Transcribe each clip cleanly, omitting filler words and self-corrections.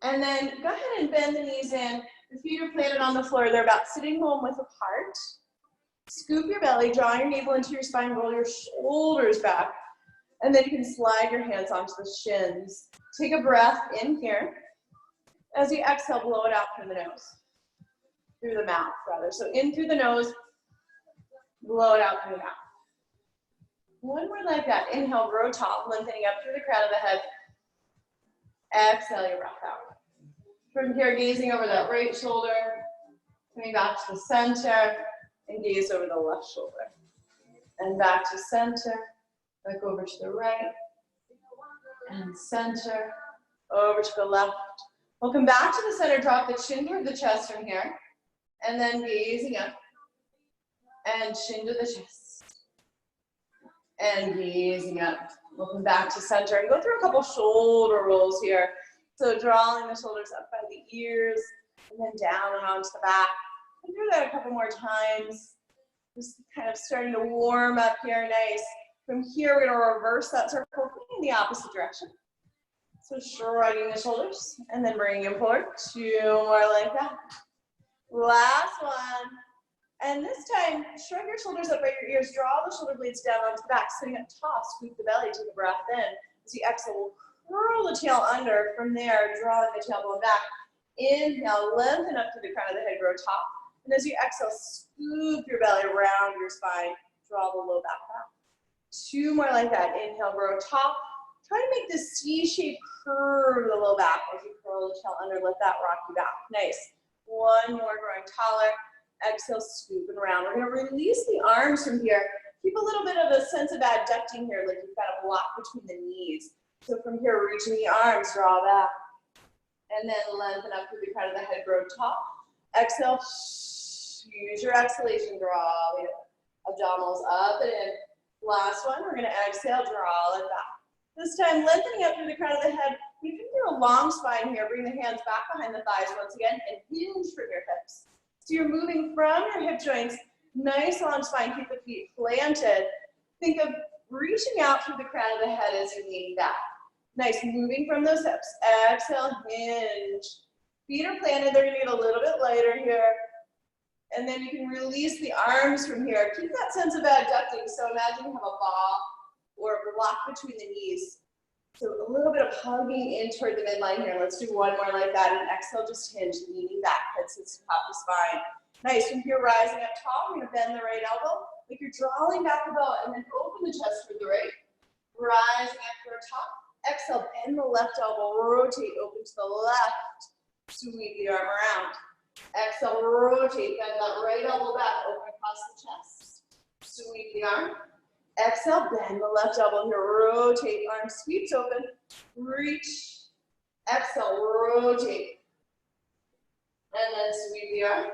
And then go ahead and bend the knees in. The feet are planted on the floor. They're about sitting bone width apart. Scoop your belly, draw your navel into your spine, roll your shoulders back. And then you can slide your hands onto the shins. Take a breath in here. As you exhale, blow it out through the nose. Through the mouth, rather. So in through the nose, blow it out through the mouth. One more like that. Inhale, grow tall, lengthening up through the crown of the head. Exhale your breath out. From here, gazing over that right shoulder, coming back to the center, and gaze over the left shoulder. And back to center, back over to the right, and center, over to the left. We'll come back to the center, drop the chin toward the chest from here, and then gazing up, and chin to the chest, and gazing up. We'll come back to center and go through a couple shoulder rolls here. So drawing the shoulders up by the ears, and then down and onto the back. We'll do that a couple more times. Just kind of starting to warm up here, nice. From here, we're gonna reverse that circle in the opposite direction. So shrugging the shoulders, and then bringing them forward. 2 more like that. Last one. And this time, shrug your shoulders up by your ears, draw the shoulder blades down onto the back, sitting up tall, scoop the belly, take a breath in. As you exhale, we'll curl the tail under. From there, drawing the tailbone back. Inhale, lengthen up to the crown of the head, grow tall. And as you exhale, scoop your belly around your spine, draw the low back down. 2 more like that. Inhale, grow tall. Try to make this C-shaped curve of the low back as you curl the tail under, let that rock you back. Nice. 1 more, growing taller. Exhale, scoop and around. We're going to release the arms from here. Keep a little bit of a sense of adducting here, like you've got a block between the knees. So from here, reaching the arms, draw back. And then lengthen up through the crown of the head, grow tall. Exhale, use your exhalation, draw the abdominals up and in. Last one, we're going to exhale, draw it back. This time, lengthening up through the crown of the head. You can do a long spine here. Bring the hands back behind the thighs once again and hinge from your hips. So you're moving from your hip joints, nice long spine, keep the feet planted. Think of reaching out through the crown of the head as you lean back. Nice, moving from those hips. Exhale, hinge. Feet are planted, they're gonna get a little bit lighter here. And then you can release the arms from here. Keep that sense of adducting. So imagine you have a ball or a block between the knees. So a little bit of hugging in toward the midline here. Let's do 1 more like that. And exhale, just hinge, leaning back, head sits atop the spine. Nice, from here, rising up tall, we're gonna bend the right elbow, like you're drawing back the belly, and then open the chest toward the right. Rising up to the top. Exhale, bend the left elbow, rotate, open to the left. Sweep the arm around. Exhale, rotate, bend that right elbow back, open across the chest. Sweep the arm. Exhale, bend the left elbow here, rotate, arm sweeps open, reach, exhale, rotate, and then sweep the arm.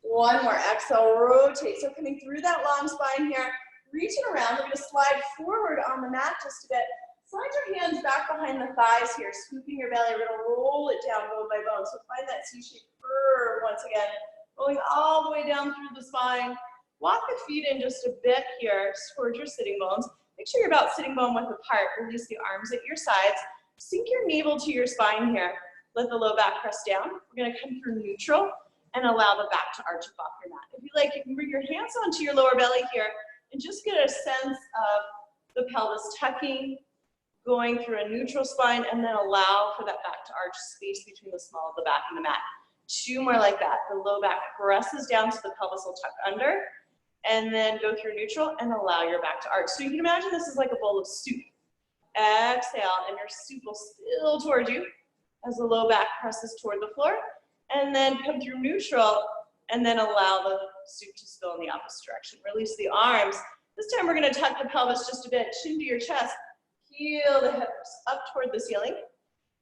1 more, exhale, rotate. So coming through that long spine here, reaching around, we're gonna slide forward on the mat just a bit. Slide your hands back behind the thighs here, scooping your belly. We're gonna roll it down bone by bone. So find that C-shaped curve once again, rolling all the way down through the spine. Walk the feet in just a bit here towards your sitting bones. Make sure you're about sitting bone width apart. Release the arms at your sides. Sink your navel to your spine here. Let the low back press down. We're gonna come through neutral and allow the back to arch off your mat. If you like, you can bring your hands onto your lower belly here and just get a sense of the pelvis tucking, going through a neutral spine, and then allow for that back to arch, space between the small of the back and the mat. 2 more like that. The low back presses down so the pelvis will tuck under. And then go through neutral and allow your back to arch. So you can imagine this is like a bowl of soup. Exhale, and your soup will spill toward you as the low back presses toward the floor. And then come through neutral, and then allow the soup to spill in the opposite direction. Release the arms. This time we're gonna tuck the pelvis just a bit, chin to your chest, heel the hips up toward the ceiling.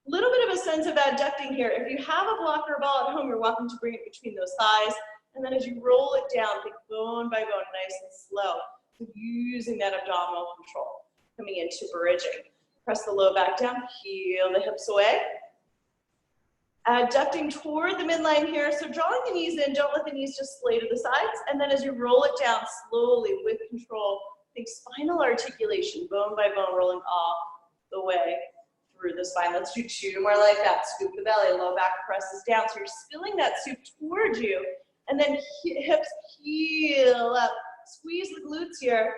Little bit of a sense of adducting here. If you have a block or a ball at home, you're welcome to bring it between those thighs. And then as you roll it down, think bone by bone, nice and slow. Using that abdominal control. Coming into bridging. Press the low back down, heel the hips away. Adducting toward the midline here. So drawing the knees in, don't let the knees just splay to the sides. And then as you roll it down slowly with control, think spinal articulation, bone by bone, rolling all the way through the spine. Let's do 2 more like that. Scoop the belly, low back presses down. So you're spilling that soup towards you. And then hips heel up. Squeeze the glutes here.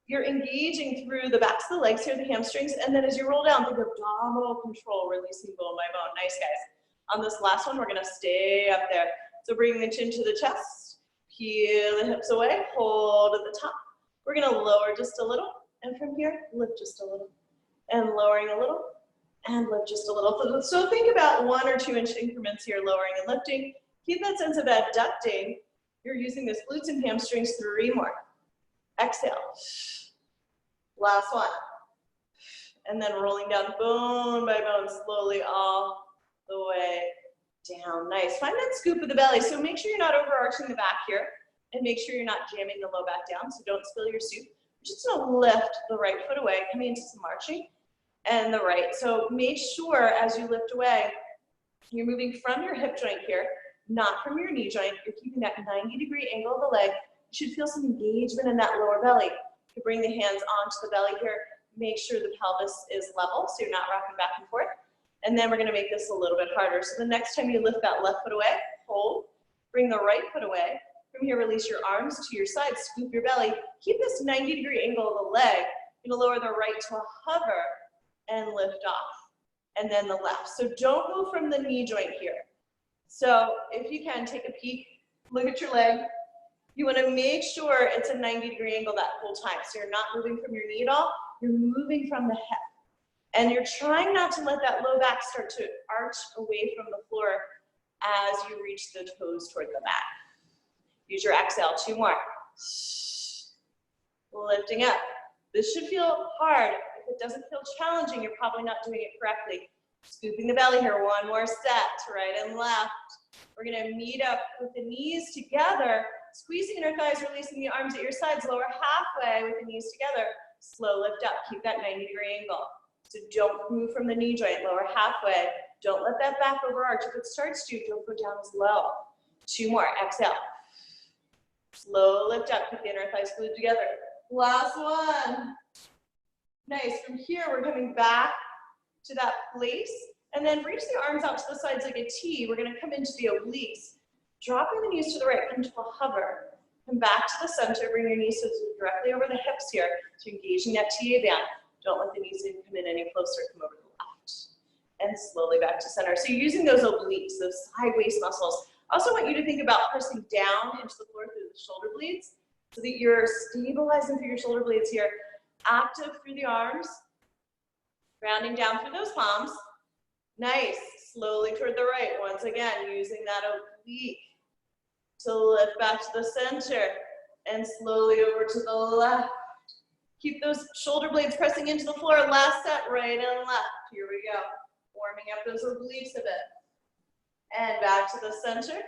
You're engaging through the backs of the legs here, the hamstrings. And then as you roll down, think abdominal control, releasing bone by bone. Nice, guys. On this last one, we're going to stay up there. So bring the chin to the chest. Peel the hips away. Hold at the top. We're going to lower just a little. And from here, lift just a little. And lowering a little. And lift just a little. So think about 1 or 2 inch increments here, lowering and lifting. Keep that sense of abducting. You're using those glutes and hamstrings. 3 more. Exhale. Last one. And then rolling down bone by bone, slowly all the way down. Nice. Find that scoop of the belly. So make sure you're not overarching the back here. And make sure you're not jamming the low back down. So don't spill your soup. You're just going to lift the right foot away, coming into some marching. And the right. So make sure as you lift away, you're moving from your hip joint here, not from your knee joint. You're keeping that 90-degree angle of the leg. You should feel some engagement in that lower belly. You bring the hands onto the belly here. Make sure the pelvis is level so you're not rocking back and forth. And then we're going to make this a little bit harder. So the next time you lift that left foot away, hold. Bring the right foot away. From here, release your arms to your side. Scoop your belly. Keep this 90-degree angle of the leg. You're going to lower the right to a hover and lift off. And then the left. So don't go from the knee joint here. So if you can, take a peek. Look at your leg. You want to make sure it's a 90-degree angle that whole time. So you're not moving from your knee at all. You're moving from the hip. And you're trying not to let that low back start to arch away from the floor as you reach the toes toward the mat. Use your exhale. 2 more. Lifting up. This should feel hard. If it doesn't feel challenging, you're probably not doing it correctly. Scooping the belly here. 1 more set, right and left. We're going to meet up with the knees together. Squeezing inner thighs, releasing the arms at your sides. Lower halfway with the knees together. Slow lift up. Keep that 90-degree angle. So don't move from the knee joint. Lower halfway. Don't let that back overarch. If it starts to, don't go down as low. 2 more. Exhale. Slow lift up. Keep the inner thighs glued together. Last one. Nice. From here, we're coming back to that place. And then reach the arms out to the sides like a T. We're going to come into the obliques. Dropping the knees to the right, come to a hover. Come back to the center. Bring your knees directly over the hips here. So engaging that TA band. Don't let the knees come in any closer. Come over to the left. And slowly back to center. So you're using those obliques, those side waist muscles. I also want you to think about pressing down into the floor through the shoulder blades so that you're stabilizing through your shoulder blades here. Active through the arms. Grounding down through those palms. Nice. Slowly toward the right. Once again, using that oblique to lift back to the center and slowly over to the left. Keep those shoulder blades pressing into the floor. Last set, right and left. Here we go. Warming up those obliques a bit. And back to the center.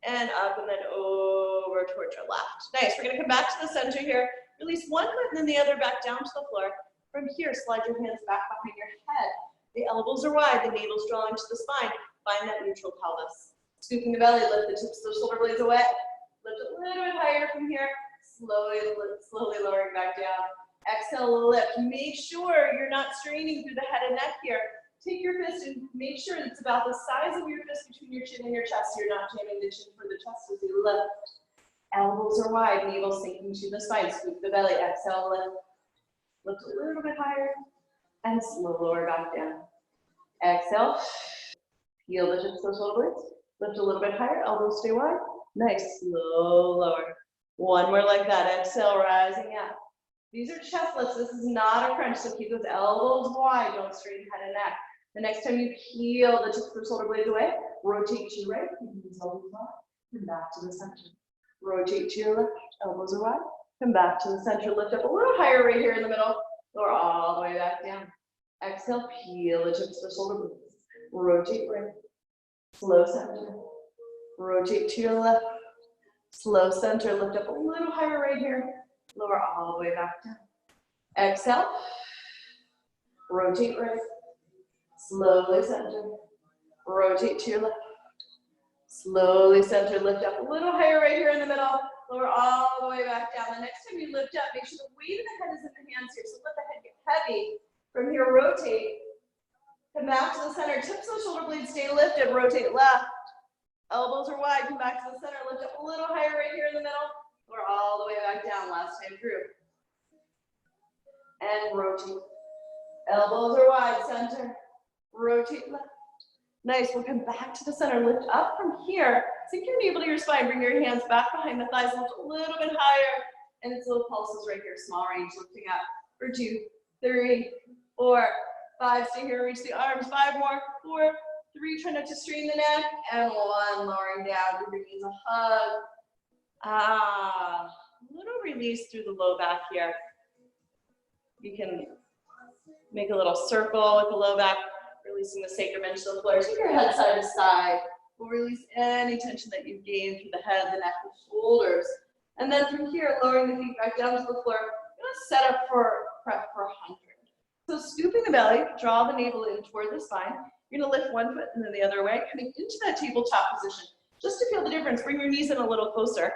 And up and then over towards your left. Nice. We're going to come back to the center here. Release one foot and then the other back down to the floor. From here, slide your hands back behind your head. The elbows are wide. The navel's drawing to the spine. Find that neutral pelvis. Scooping the belly. Lift the tips of the shoulder blades away. Lift a little bit higher from here. Slowly lowering back down. Exhale, lift. Make sure you're not straining through the head and neck here. Take your fist and make sure it's about the size of your fist between your chin and your chest. You're not jamming the chin for the chest as you lift. Elbows are wide, navel sinking to the spine. Scoop the belly. Exhale, lift. Lift a little bit higher and slow lower back down. Exhale. Peel the tips of the shoulder blades. Lift a little bit higher. Elbows stay wide. Nice. Slow lower. 1 more like that. Exhale, rising up. These are chest lifts. This is not a crunch, so keep those elbows wide. Don't straighten head and neck. The next time you peel the tips of the shoulder blades away, rotate to your right. Keep these elbows wide. Come back to the center. Rotate to your left. Elbows are wide. Come back to the center. Lift up a little higher right here in the middle. Lower all the way back down. Exhale. Peel the tips of the shoulder blades. Rotate right. Slow center. Rotate to your left. Slow center. Lift up a little higher right here. Lower all the way back down. Exhale. Rotate right. Slowly center. Rotate to your left. Slowly center. Lift up a little higher right here in the middle. Lower all the way back down. The next time you lift up, make sure the weight of the head is in the hands here. So let the head get heavy. From here, rotate. Come back to the center. Tips of the shoulder blades stay lifted. Rotate left. Elbows are wide. Come back to the center. Lift up a little higher right here in the middle. We're all the way back down. Last time through. And rotate. Elbows are wide. Center. Rotate left. Nice. We'll come back to the center. Lift up from here. Sink your navel to your spine. Bring your hands back behind the thighs. Lift a little bit higher. And it's little pulses right here. Small range. Lifting up for 2, 3, 4, 5. Stay here. Reach the arms. 5 more. 4, 3. Try not to strain the neck. And 1. Lowering down. Give your knees a hug. A little release through the low back here. You can make a little circle with the low back. Releasing the sacrum to the floor. Take your head side to side. We'll release any tension that you've gained through the head, the neck, the shoulders. And then from here, lowering the feet back down to the floor. You're going to set up for prep for 100. So scooping the belly, draw the navel in toward the spine. You're going to lift one foot and then the other way, coming into that tabletop position. Just to feel the difference, bring your knees in a little closer.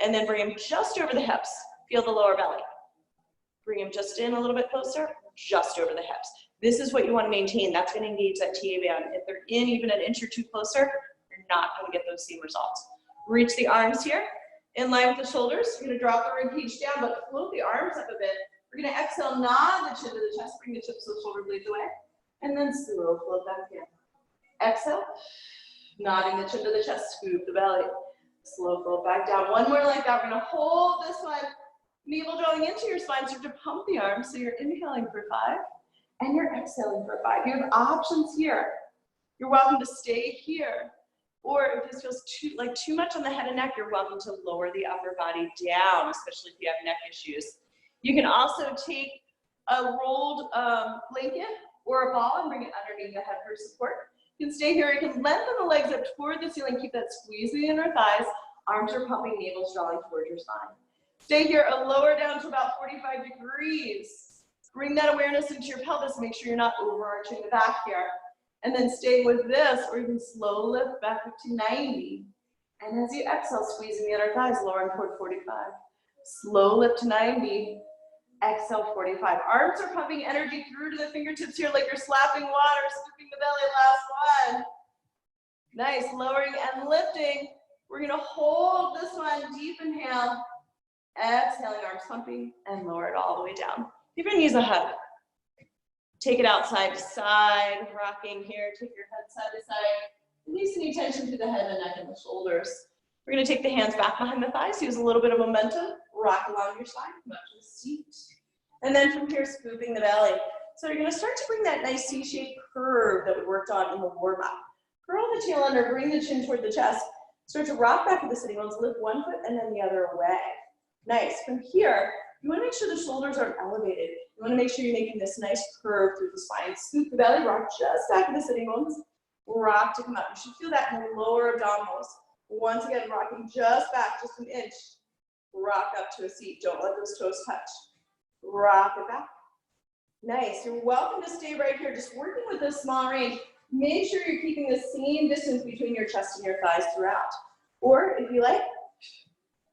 And then bring them just over the hips. Feel the lower belly. Bring them just in a little bit closer, just over the hips. This is what you want to maintain. That's going to engage that TA band. If they're in even an inch or 2 closer, you're not going to get those same results. Reach the arms here, in line with the shoulders. You're going to drop the rib cage down, but float the arms up a bit. We're going to exhale, nod the chin to the chest, bring the tips of the shoulder blades away, and then slow float back in. Exhale, nodding the chin to the chest, scoop the belly. Slow float back down. One more like that. We're going to hold this one. Navel drawing into your spine, start to pump the arms. So you're inhaling for 5. And you're exhaling for 5. You have options here. You're welcome to stay here. Or if this feels too much on the head and neck, you're welcome to lower the upper body down, especially if you have neck issues. You can also take a rolled blanket or a ball and bring it underneath the head for support. You can stay here. You can lengthen the legs up toward the ceiling. Keep that squeeze in the inner thighs. Arms are pumping, navel's drawing towards your spine. Stay here, lower down to about 45 degrees. Bring that awareness into your pelvis. Make sure you're not overarching the back here. And then stay with this, or you can slow lift back up to 90. And as you exhale, squeezing the inner thighs, lowering toward 45. Slow lift to 90. Exhale, 45. Arms are pumping energy through to the fingertips here like you're slapping water, scooping the belly. Last one. Nice. Lowering and lifting. We're going to hold this one. Deep inhale. Exhaling, arms pumping, and lower it all the way down. Give your knees a hug. Take it out side to side, rocking here. Take your head side to side. Release any tension through the head, the neck, and the shoulders. We're going to take the hands back behind the thighs. Use a little bit of momentum. Rock along your spine. Come up to the seat. And then from here, scooping the belly. So you're going to start to bring that nice C-shaped curve that we worked on in the warm-up. Curl the tail under. Bring the chin toward the chest. Start to rock back to the sitting bones. Lift one foot and then the other away. Nice. From here, you want to make sure the shoulders aren't elevated. You want to make sure you're making this nice curve through the spine. Scoop the belly, rock just back to the sitting bones. Rock to come up. You should feel that in the lower abdominals. Once again, rocking just back, just an inch. Rock up to a seat. Don't let those toes touch. Rock it back. Nice. You're welcome to stay right here, just working with this small range. Make sure you're keeping the same distance between your chest and your thighs throughout. Or if you like,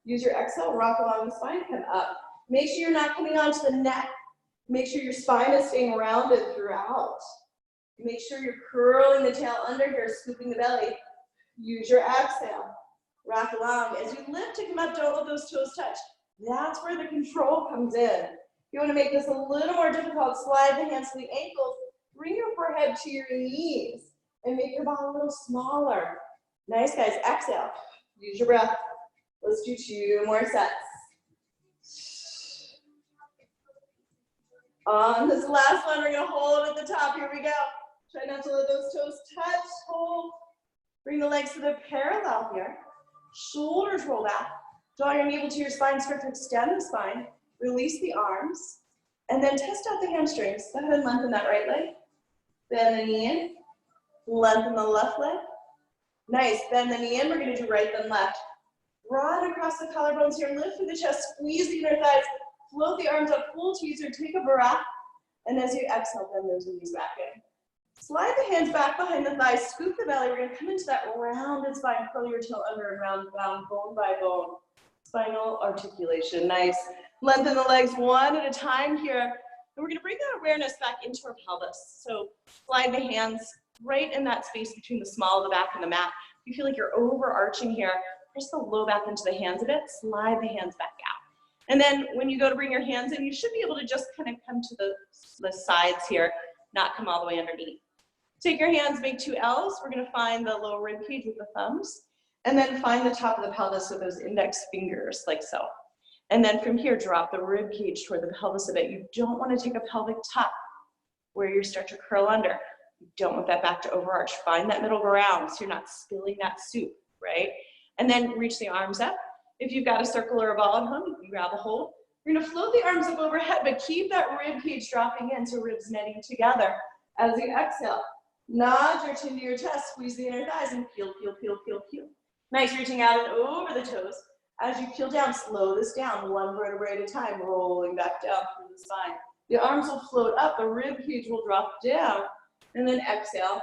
use your exhale, rock along the spine, come up. Make sure you're not coming onto the neck. Make sure your spine is staying rounded throughout. Make sure you're curling the tail under here, scooping the belly. Use your exhale. Rock along. As you lift to come up, don't let those toes touch. That's where the control comes in. You want to make this a little more difficult. Slide the hands to the ankles. Bring your forehead to your knees. And make your ball a little smaller. Nice, guys. Exhale. Use your breath. Let's do 2 more sets. On this last one, we're going to hold at the top. Here we go. Try not to let those toes touch. Hold. Bring the legs to the parallel here. Shoulders roll back. Draw your navel to your spine. Start to extend the spine. Release the arms. And then test out the hamstrings. Go ahead and lengthen that right leg. Bend the knee in. Lengthen the left leg. Nice. Bend the knee in. We're going to do right then left. Broad across the collarbones here. Lift through the chest. Squeeze the inner thighs. Float the arms up. Full teaser. Take a breath. And as you exhale, bend those knees back in. Slide the hands back behind the thighs. Scoop the belly. We're going to come into that rounded spine. Curl your tail under and round, down, bone by bone. Spinal articulation. Nice. Lengthen the legs one at a time here. And we're gonna bring that awareness back into our pelvis. So slide the hands right in that space between the small of the back and the mat. If you feel like you're overarching here, press the low back into the hands a bit, slide the hands back out. And then when you go to bring your hands in, you should be able to just kind of come to the sides here, not come all the way underneath. Take your hands, make two L's. We're gonna find the lower rib cage with the thumbs, and then find the top of the pelvis with those index fingers, like so. And then from here, drop the rib cage toward the pelvis a bit. You don't want to take a pelvic tuck where you start to curl under. You don't want that back to overarch. Find that middle ground so you're not spilling that soup, right? And then reach the arms up. If you've got a circle or a ball at home, you can grab a hold. You're gonna float the arms up overhead, but keep that rib cage dropping in so ribs netting together. As you exhale, nod your chin to your chest, squeeze the inner thighs and peel, peel, peel, peel, peel. Nice, reaching out and over the toes. As you peel down, slow this down, one vertebrae at a time, rolling back down through the spine. The arms will float up, the rib cage will drop down, and then exhale.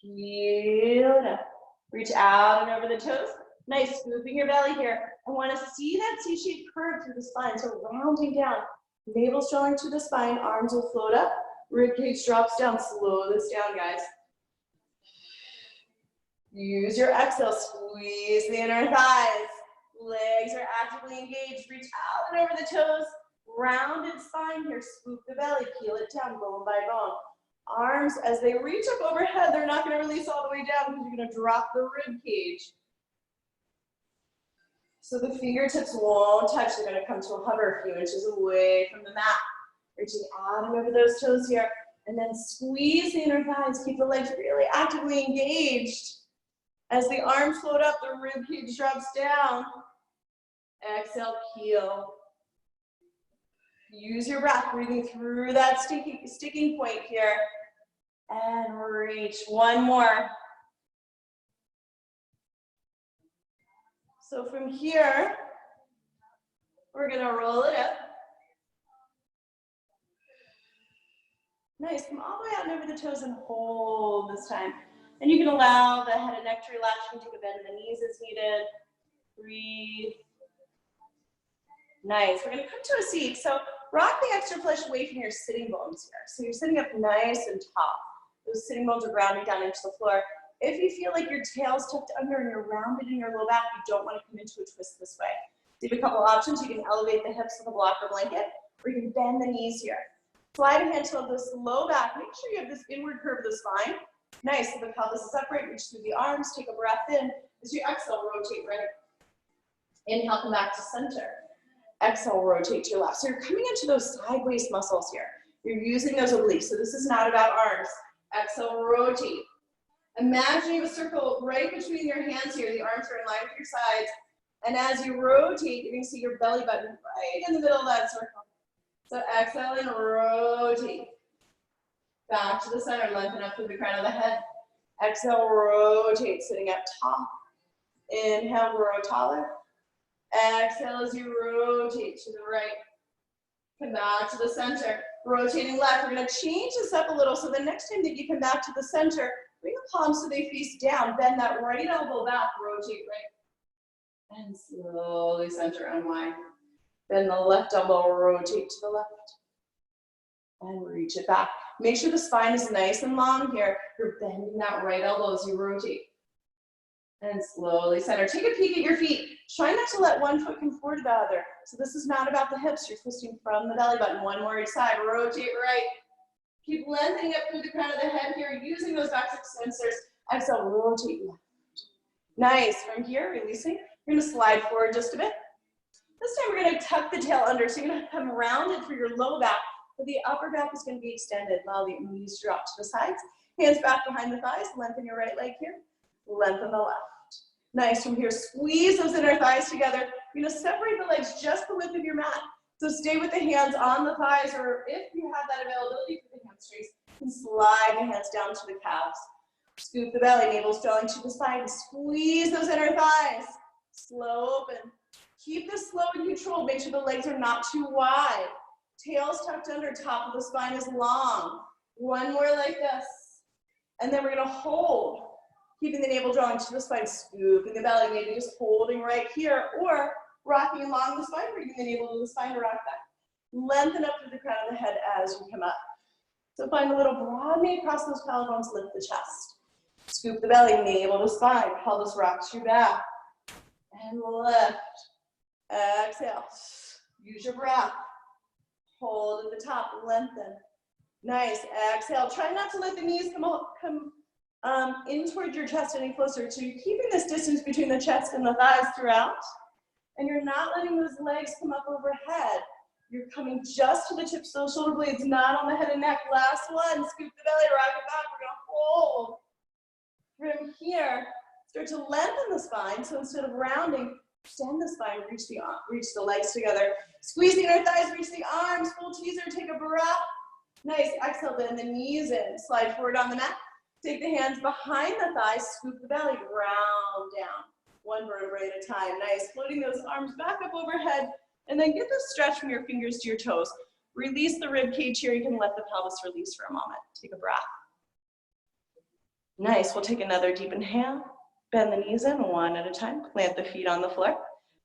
Peel down. Reach out and over the toes. Nice, scooping your belly here. I want to see that C-shaped curve through the spine, so rounding down. Navel strolling to the spine, arms will float up, rib cage drops down. Slow this down, guys. Use your exhale, squeeze the inner thighs. Legs are actively engaged. Reach out and over the toes. Rounded spine here, scoop the belly, peel it down, bone by bone. Arms, as they reach up overhead, they're not going to release all the way down because you're going to drop the rib cage. So the fingertips won't touch. They're going to come to a hover a few inches away from the mat. Reaching out and over those toes here. And then squeeze the inner thighs. Keep the legs really actively engaged. As the arms float up, the rib cage drops down. Exhale, peel. Use your breath, breathing through that sticking point here. And reach. One more. So from here, we're gonna roll it up. Nice, come all the way out and over the toes and hold this time. And you can allow the head and neck to relax. You can take a bend in the knees as needed. Breathe. Nice, we're gonna come to a seat. So rock the extra flesh away from your sitting bones here. So you're sitting up nice and tall. Those sitting bones are grounding down into the floor. If you feel like your tail's tucked under and you're rounded in your low back, you don't want to come into a twist this way. So you have a couple options. You can elevate the hips with a blocker blanket, or you can bend the knees here. Slide a hand to this low back. Make sure you have this inward curve of the spine. Nice, so the pelvis is upright. Reach through the arms. Take a breath in. As you exhale, rotate right. Inhale, come back to center. Exhale, rotate to your left. So you're coming into those sideways muscles here. You're using those obliques. So this is not about arms. Exhale, rotate. Imagine you have a circle right between your hands here. The arms are in line with your sides. And as you rotate, you're going to see your belly button right in the middle of that circle. So exhale and rotate. Back to the center, lengthen up through the crown of the head. Exhale, rotate, sitting up tall. Inhale, grow taller. Exhale as you rotate to the right. Come back to the center. Rotating left. We're going to change this up a little. So the next time that you come back to the center, bring the palms so they face down. Bend that right elbow back. Rotate right. And slowly center unwind. Bend the left elbow. Rotate to the left. And reach it back. Make sure the spine is nice and long here. You're bending that right elbow as you rotate. And slowly center. Take a peek at your feet. Try not to let one foot come forward to the other. So this is not about the hips. You're twisting from the belly button. One more each side. Rotate right. Keep lengthening up through the crown of the head here, using those back extensors. Exhale, rotate left. Nice. From here, releasing. You're going to slide forward just a bit. This time we're going to tuck the tail under. So you're going to come rounded for your low back, but the upper back is going to be extended. Allow the knees to drop to the sides. Hands back behind the thighs. Lengthen your right leg here. Lengthen the left. Nice. From here, squeeze those inner thighs together. You're going to separate the legs just the width of your mat. So stay with the hands on the thighs, or if you have that availability for the hamstrings, you can slide the hands down to the calves. Scoop the belly, navel strolling to the spine. Squeeze those inner thighs. Slow open. Keep this slow and controlled. Make sure the legs are not too wide. Tail's tucked under, top of the spine is long. One more like this. And then we're going to hold. Keeping the navel drawing to the spine, scooping the belly, maybe just holding right here, or rocking along the spine, bringing the navel to the spine to rock back. Lengthen up through the crown of the head as you come up. So find a little broadening across those collarbones, lift the chest. Scoop the belly, navel to spine, pelvis rocks your back. And lift. Exhale. Use your breath. Hold at the top, lengthen. Nice, exhale. Try not to let the knees come in towards your chest any closer. So you're keeping this distance between the chest and the thighs throughout. And you're not letting those legs come up overhead. You're coming just to the tips of those shoulder blades, not on the head and neck. Last one, scoop the belly, rock it back. We're gonna hold. From here, start to lengthen the spine. So instead of rounding, extend the spine, reach the legs together. Squeeze the inner thighs, reach the arms, full teaser, take a breath. Nice, exhale, bend the knees in. Slide forward on the mat. Take the hands behind the thighs, scoop the belly, round down. One vertebrae at a time. Nice, floating those arms back up overhead. And then get the stretch from your fingers to your toes. Release the rib cage here. You can let the pelvis release for a moment. Take a breath. Nice, we'll take another deep inhale. Bend the knees in one at a time. Plant the feet on the floor.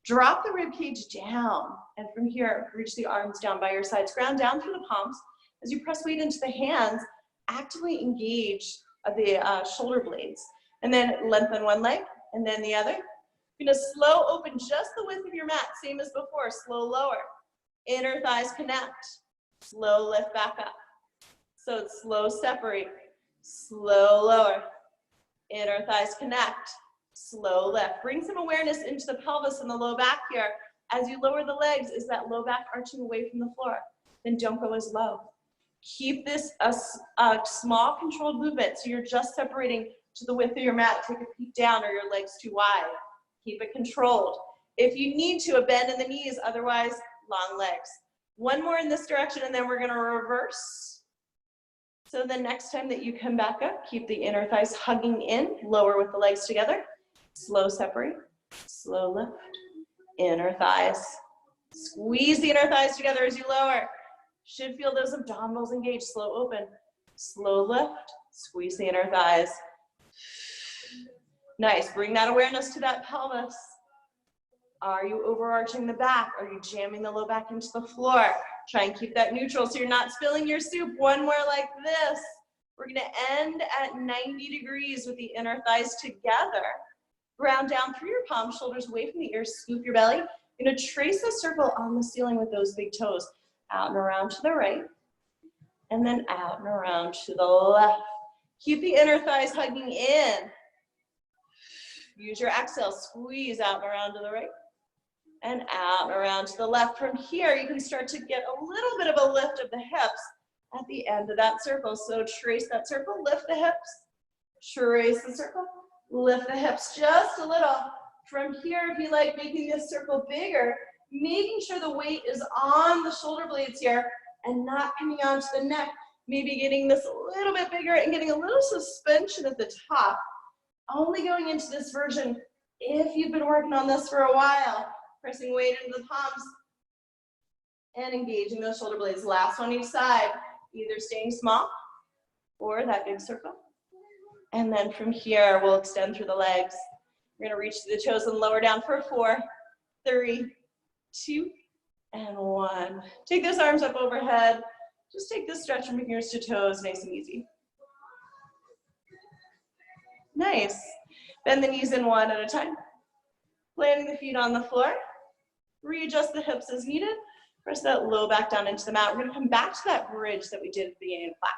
Drop the rib cage down. And from here, reach the arms down by your sides. Ground down through the palms. As you press weight into the hands, actively engage the shoulder blades. And then lengthen one leg and then the other. You're gonna slow open just the width of your mat, same as before, slow lower. Inner thighs connect, slow lift back up. So it's slow separate, slow lower. Inner thighs connect, slow lift. Bring some awareness into the pelvis and the low back here. As you lower the legs, is that low back arching away from the floor? Then don't go as low. Keep this a small controlled movement, so you're just separating to the width of your mat. Take a peek down or your legs too wide. Keep it controlled. If you need to, a bend in the knees, otherwise long legs. One more in this direction and then we're gonna reverse. So the next time that you come back up, keep the inner thighs hugging in, lower with the legs together. Slow separate, slow lift, inner thighs. Squeeze the inner thighs together as you lower. Should feel those abdominals engaged, slow open. Slow lift, squeeze the inner thighs. Nice, bring that awareness to that pelvis. Are you overarching the back? Are you jamming the low back into the floor? Try and keep that neutral so you're not spilling your soup. One more like this. We're gonna end at 90 degrees with the inner thighs together. Ground down through your palms, shoulders away from the ears, scoop your belly. You're gonna trace a circle on the ceiling with those big toes. Out and around to the right, and then out and around to the left. Keep the inner thighs hugging in. Use your exhale, squeeze out and around to the right, and out and around to the left. From here, you can start to get a little bit of a lift of the hips at the end of that circle. So trace that circle, lift the hips, trace the circle, lift the hips just a little. From here, if you like making this circle bigger, making sure the weight is on the shoulder blades here and not coming onto the neck. Maybe getting this a little bit bigger and getting a little suspension at the top. Only going into this version if you've been working on this for a while. Pressing weight into the palms and engaging those shoulder blades. Last one each side, either staying small or that big circle. And then from here, we'll extend through the legs. We're gonna reach to the toes and lower down for 4, 3, 2, and 1. Take those arms up overhead. Just take this stretch from fingers to toes, nice and easy. Nice. Bend the knees in one at a time. Planting the feet on the floor. Readjust the hips as needed. Press that low back down into the mat. We're gonna come back to that bridge that we did at the beginning of class.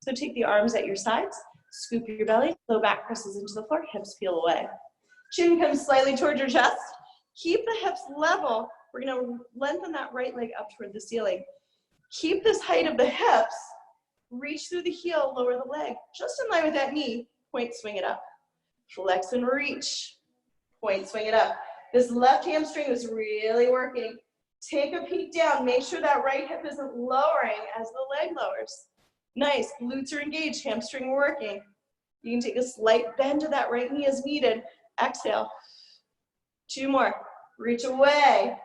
So take the arms at your sides, scoop your belly, low back presses into the floor, hips peel away. Chin comes slightly towards your chest. Keep the hips level. We're gonna lengthen that right leg up toward the ceiling. Keep this height of the hips. Reach through the heel, lower the leg. Just in line with that knee, point, swing it up. Flex and reach, point, swing it up. This left hamstring is really working. Take a peek down. Make sure that right hip isn't lowering as the leg lowers. Nice, glutes are engaged, hamstring working. You can take a slight bend to that right knee as needed. Exhale. 2 more. Reach away.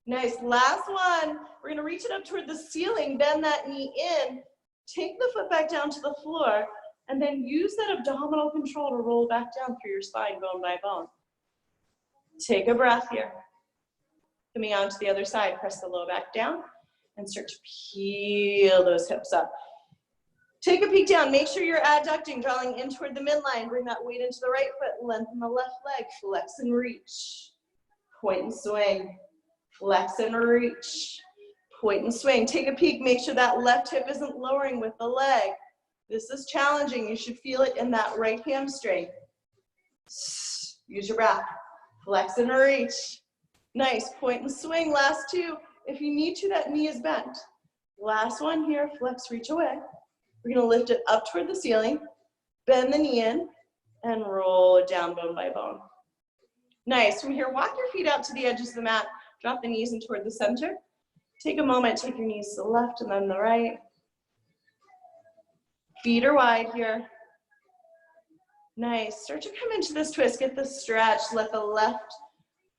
Nice, last one. We're gonna reach it up toward the ceiling, bend that knee in, take the foot back down to the floor, and then use that abdominal control to roll back down through your spine, bone by bone. Take a breath here. Coming on to the other side, press the low back down and start to peel those hips up. Take a peek down, make sure you're adducting, drawing in toward the midline. Bring that weight into the right foot, lengthen the left leg, flex and reach. Point and swing, flex and reach. Point and swing. Take a peek, make sure that left hip isn't lowering with the leg. This is challenging, you should feel it in that right hamstring. Use your breath, flex and reach. Nice, point and swing, last two. If you need to, that knee is bent. Last one here, flex, reach away. We're gonna lift it up toward the ceiling, bend the knee in, and roll it down bone by bone. Nice, from here, walk your feet out to the edges of the mat, drop the knees in toward the center. Take a moment, take your knees to the left and then the right. Feet are wide here. Nice, start to come into this twist, get the stretch, let the left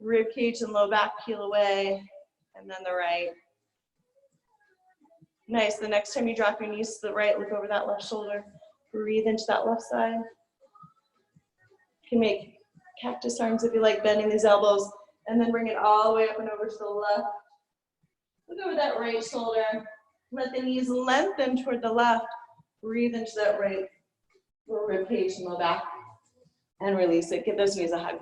rib cage and low back peel away, and then the right. Nice, the next time you drop your knees to the right, look over that left shoulder. Breathe into that left side. You can make cactus arms if you like, bending these elbows, and then bring it all the way up and over to the left. Look over that right shoulder. Let the knees lengthen toward the left. Breathe into that right rib cage and low back, and release it. Give those knees a hug.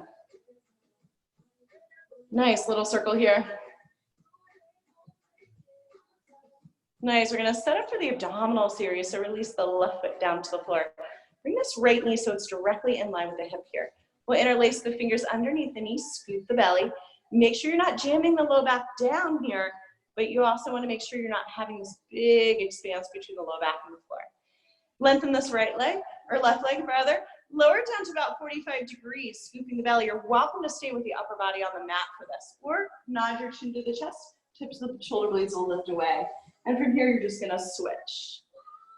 Nice little circle here. Nice, we're gonna set up for the abdominal series, so release the left foot down to the floor. Bring this right knee so it's directly in line with the hip here. We'll interlace the fingers underneath the knee, scoop the belly. Make sure you're not jamming the low back down here, but you also wanna make sure you're not having this big expanse between the low back and the floor. Lengthen this right leg, or left leg rather. Lower it down to about 45 degrees, scooping the belly. You're welcome to stay with the upper body on the mat for this, or nod your chin to the chest, tips of the shoulder blades will lift away. And from here, you're just gonna switch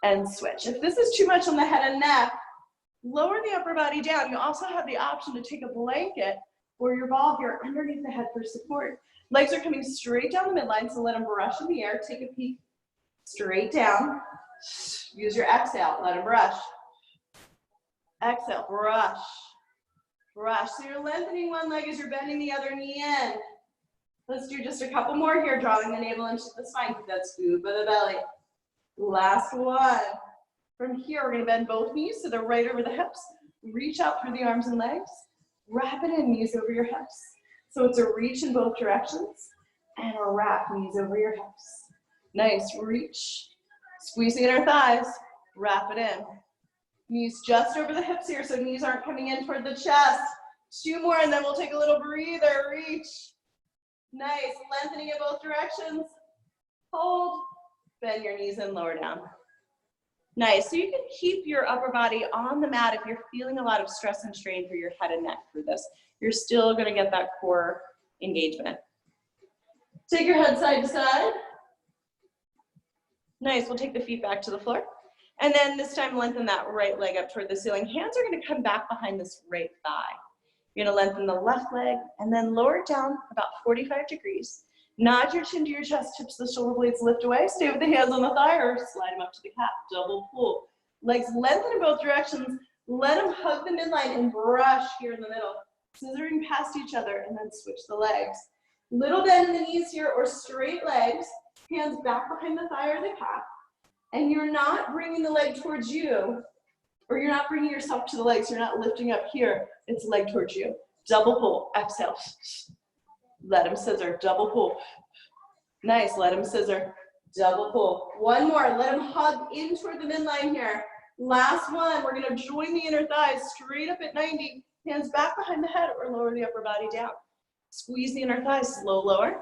and switch. If this is too much on the head and neck, lower the upper body down. You also have the option to take a blanket or your ball here underneath the head for support. Legs are coming straight down the midline, so let them brush in the air. Take a peek straight down. Use your exhale, let them brush. Exhale, brush, brush. So you're lengthening one leg as you're bending the other knee in. Let's do just a couple more here, drawing the navel into the spine. Keep that scoop of the belly. Last one. From here, we're gonna bend both knees so they're right over the hips. Reach out through the arms and legs. Wrap it in, knees over your hips. So it's a reach in both directions and a wrap, knees over your hips. Nice, reach. Squeeze the inner thighs, wrap it in. Knees just over the hips here, so knees aren't coming in toward the chest. Two more, and then we'll take a little breather, reach. Nice, lengthening in both directions. Hold, bend your knees and lower down. Nice, so you can keep your upper body on the mat if you're feeling a lot of stress and strain through your head and neck for this. You're still gonna get that core engagement. Take your head side to side. Nice, we'll take the feet back to the floor. And then this time lengthen that right leg up toward the ceiling. Hands are gonna come back behind this right thigh. You're gonna lengthen the left leg and then lower it down about 45 degrees. Nod your chin to your chest, tips the shoulder blades lift away. Stay with the hands on the thigh or slide them up to the calf, double pull. Legs lengthen in both directions. Let them hug the midline and brush here in the middle. Scissoring past each other and then switch the legs. Little bend in the knees here or straight legs. Hands back behind the thigh or the calf. And you're not bringing the leg towards you, or you're not bringing yourself to the legs. You're not lifting up here. It's leg towards you. Double pull, exhale. Let them scissor, double pull. Nice, let them scissor, double pull. One more, let them hug in toward the midline here. Last one, we're gonna join the inner thighs straight up at 90. Hands back behind the head or lower the upper body down. Squeeze the inner thighs, slow lower.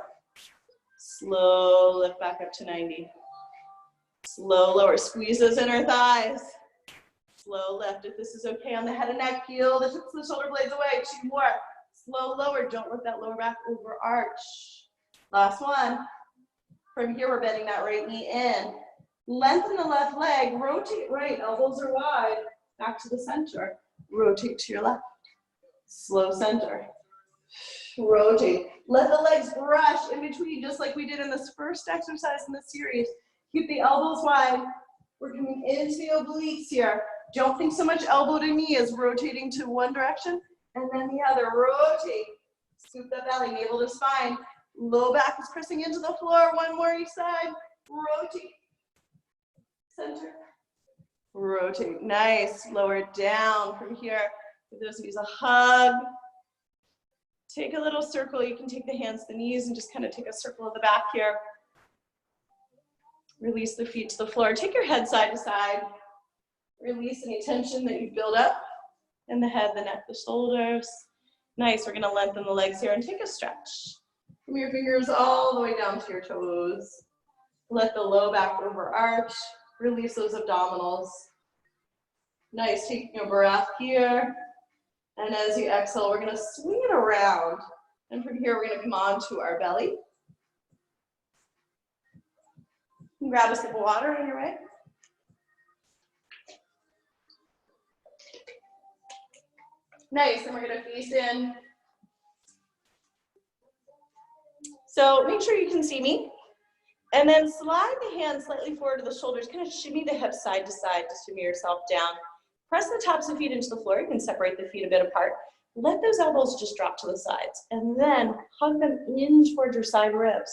Slow lift back up to 90. Slow lower, squeeze those inner thighs. Slow lift, if this is okay on the head and neck, peel the tips of the shoulder blades away. Two more, slow lower, don't let that lower back overarch. Last one. From here, we're bending that right knee in. Lengthen the left leg, rotate right, elbows are wide. Back to the center, rotate to your left. Slow center, rotate. Let the legs brush in between, just like we did in this first exercise in the series. Keep the elbows wide. We're coming into the obliques here. Don't think so much elbow to knee as rotating to one direction and then the other. Rotate. Scoop the belly, navel to spine. Low back is pressing into the floor. One more each side. Rotate. Center. Rotate. Nice. Lower it down from here. Give those knees a hug. Take a little circle. You can take the hands to the knees and just kind of take a circle of the back here. Release the feet to the floor. Take your head side to side. Release any tension that you build up in the head, the neck, the shoulders. Nice. We're going to lengthen the legs here and take a stretch. From your fingers all the way down to your toes. Let the low back overarch. Release those abdominals. Nice. Taking a breath here. And as you exhale, we're going to swing it around. And from here, we're going to come on to our belly. Grab a sip of water on your way. Nice, and we're gonna face in. So make sure you can see me. And then slide the hands slightly forward to the shoulders, kind of shimmy the hips side to side to shimmy yourself down. Press the tops of the feet into the floor. You can separate the feet a bit apart. Let those elbows just drop to the sides. And then hug them in towards your side ribs.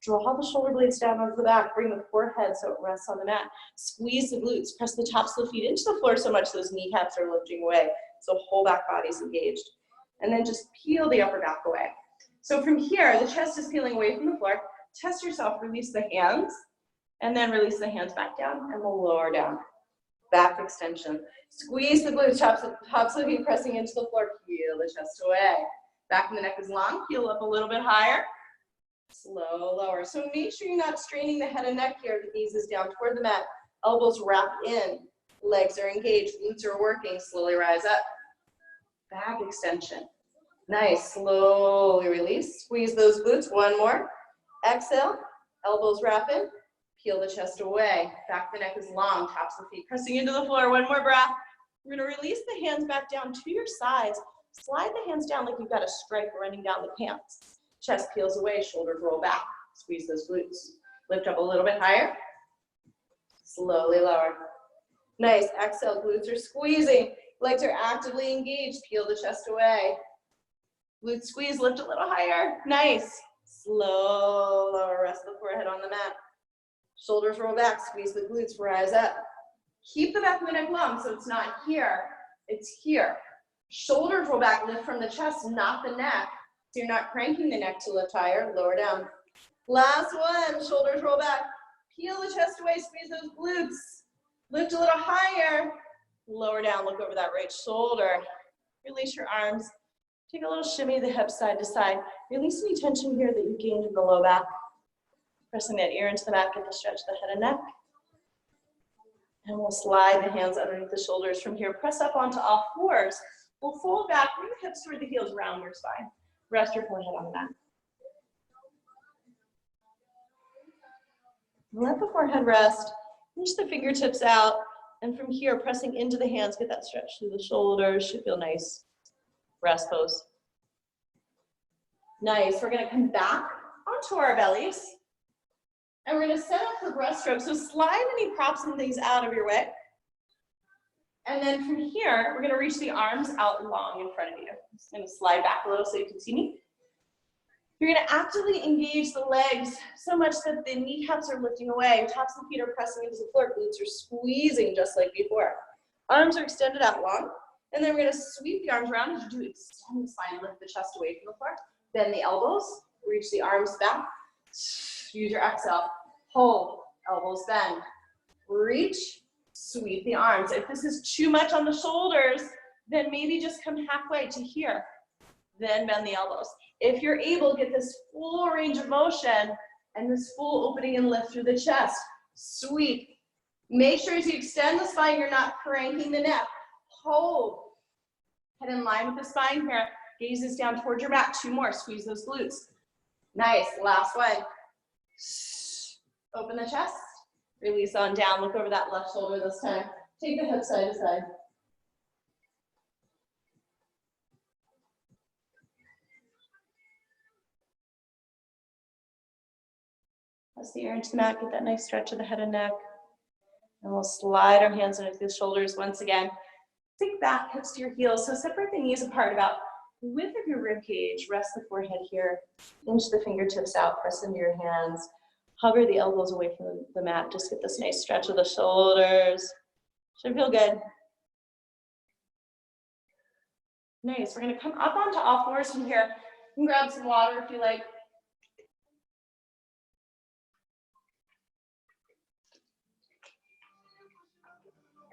Draw the shoulder blades down onto the back. Bring the forehead so it rests on the mat. Squeeze the glutes. Press the tops of the feet into the floor so much those kneecaps are lifting away. So whole back body's engaged. And then just peel the upper back away. So from here, the chest is peeling away from the floor. Test yourself. Release the hands. And then release the hands back down and the lower down. Back extension. Squeeze the glutes. Tops of the feet pressing into the floor. Peel the chest away. Back of the neck is long. Peel up a little bit higher. Slow, lower. So make sure you're not straining the head and neck here. The knees is down toward the mat. Elbows wrap in. Legs are engaged. Glutes are working. Slowly rise up. Back extension. Nice. Slowly release. Squeeze those glutes. One more. Exhale. Elbows wrap in. Peel the chest away. Back of the neck is long. Tops of the feet pressing into the floor. One more breath. We're going to release the hands back down to your sides. Slide the hands down like you've got a stripe running down the pants. Chest peels away, shoulders roll back. Squeeze those glutes. Lift up a little bit higher. Slowly lower. Nice. Exhale, glutes are squeezing. Legs are actively engaged. Peel the chest away. Glutes squeeze, lift a little higher. Nice. Slow lower, rest the forehead on the mat. Shoulders roll back, squeeze the glutes, rise up. Keep the back of the neck long so it's not here, it's here. Shoulders roll back, lift from the chest, not the neck. So you're not cranking the neck to lift higher, lower down. Last one, shoulders roll back. Peel the chest away, squeeze those glutes. Lift a little higher, lower down, look over that right shoulder. Release your arms. Take a little shimmy of the hips side to side. Release any tension here that you gained in the low back. Pressing that ear into the back, get the stretch of the head and neck. And we'll slide the hands underneath the shoulders from here. Press up onto all fours. We'll fold back, bring the hips toward the heels, round your spine. Rest your forehead on the mat. Let the forehead rest. Reach the fingertips out. And from here, pressing into the hands, get that stretch through the shoulders. Should feel nice. Rest pose. Nice. We're going to come back onto our bellies. And we're going to set up for breaststroke. So slide any props and things out of your way. And then from here, we're going to reach the arms out long in front of you. I'm just going to slide back a little so you can see me. You're going to actively engage the legs so much that the kneecaps are lifting away. Tops of the feet are pressing into the floor. Glutes are squeezing just like before. Arms are extended out long. And then we're going to sweep the arms around. As you do, extend the spine, lift the chest away from the floor. Bend the elbows, reach the arms back. Use your exhale. Hold, elbows bend. Reach, sweep the arms. If this is too much on the shoulders, then maybe just come halfway to here. Then bend the elbows. If you're able, get this full range of motion and this full opening and lift through the chest. Sweep. Make sure as you extend the spine, you're not cranking the neck. Hold. Head in line with the spine here. Gazes down towards your mat. Two more. Squeeze those glutes. Nice. Last one. Open the chest. Release on down. Look over that left shoulder this time. Take the hips side to side. Press the ear into the mat. Get that nice stretch of the head and neck. And we'll slide our hands underneath the shoulders once again. Sink back, hips to your heels. So separate the knees apart about width of your rib cage. Rest the forehead here. Inch the fingertips out, press into your hands. Hover the elbows away from the mat. Just get this nice stretch of the shoulders. Should feel good. Nice. We're going to come up onto all fours from here. You can grab some water if you like.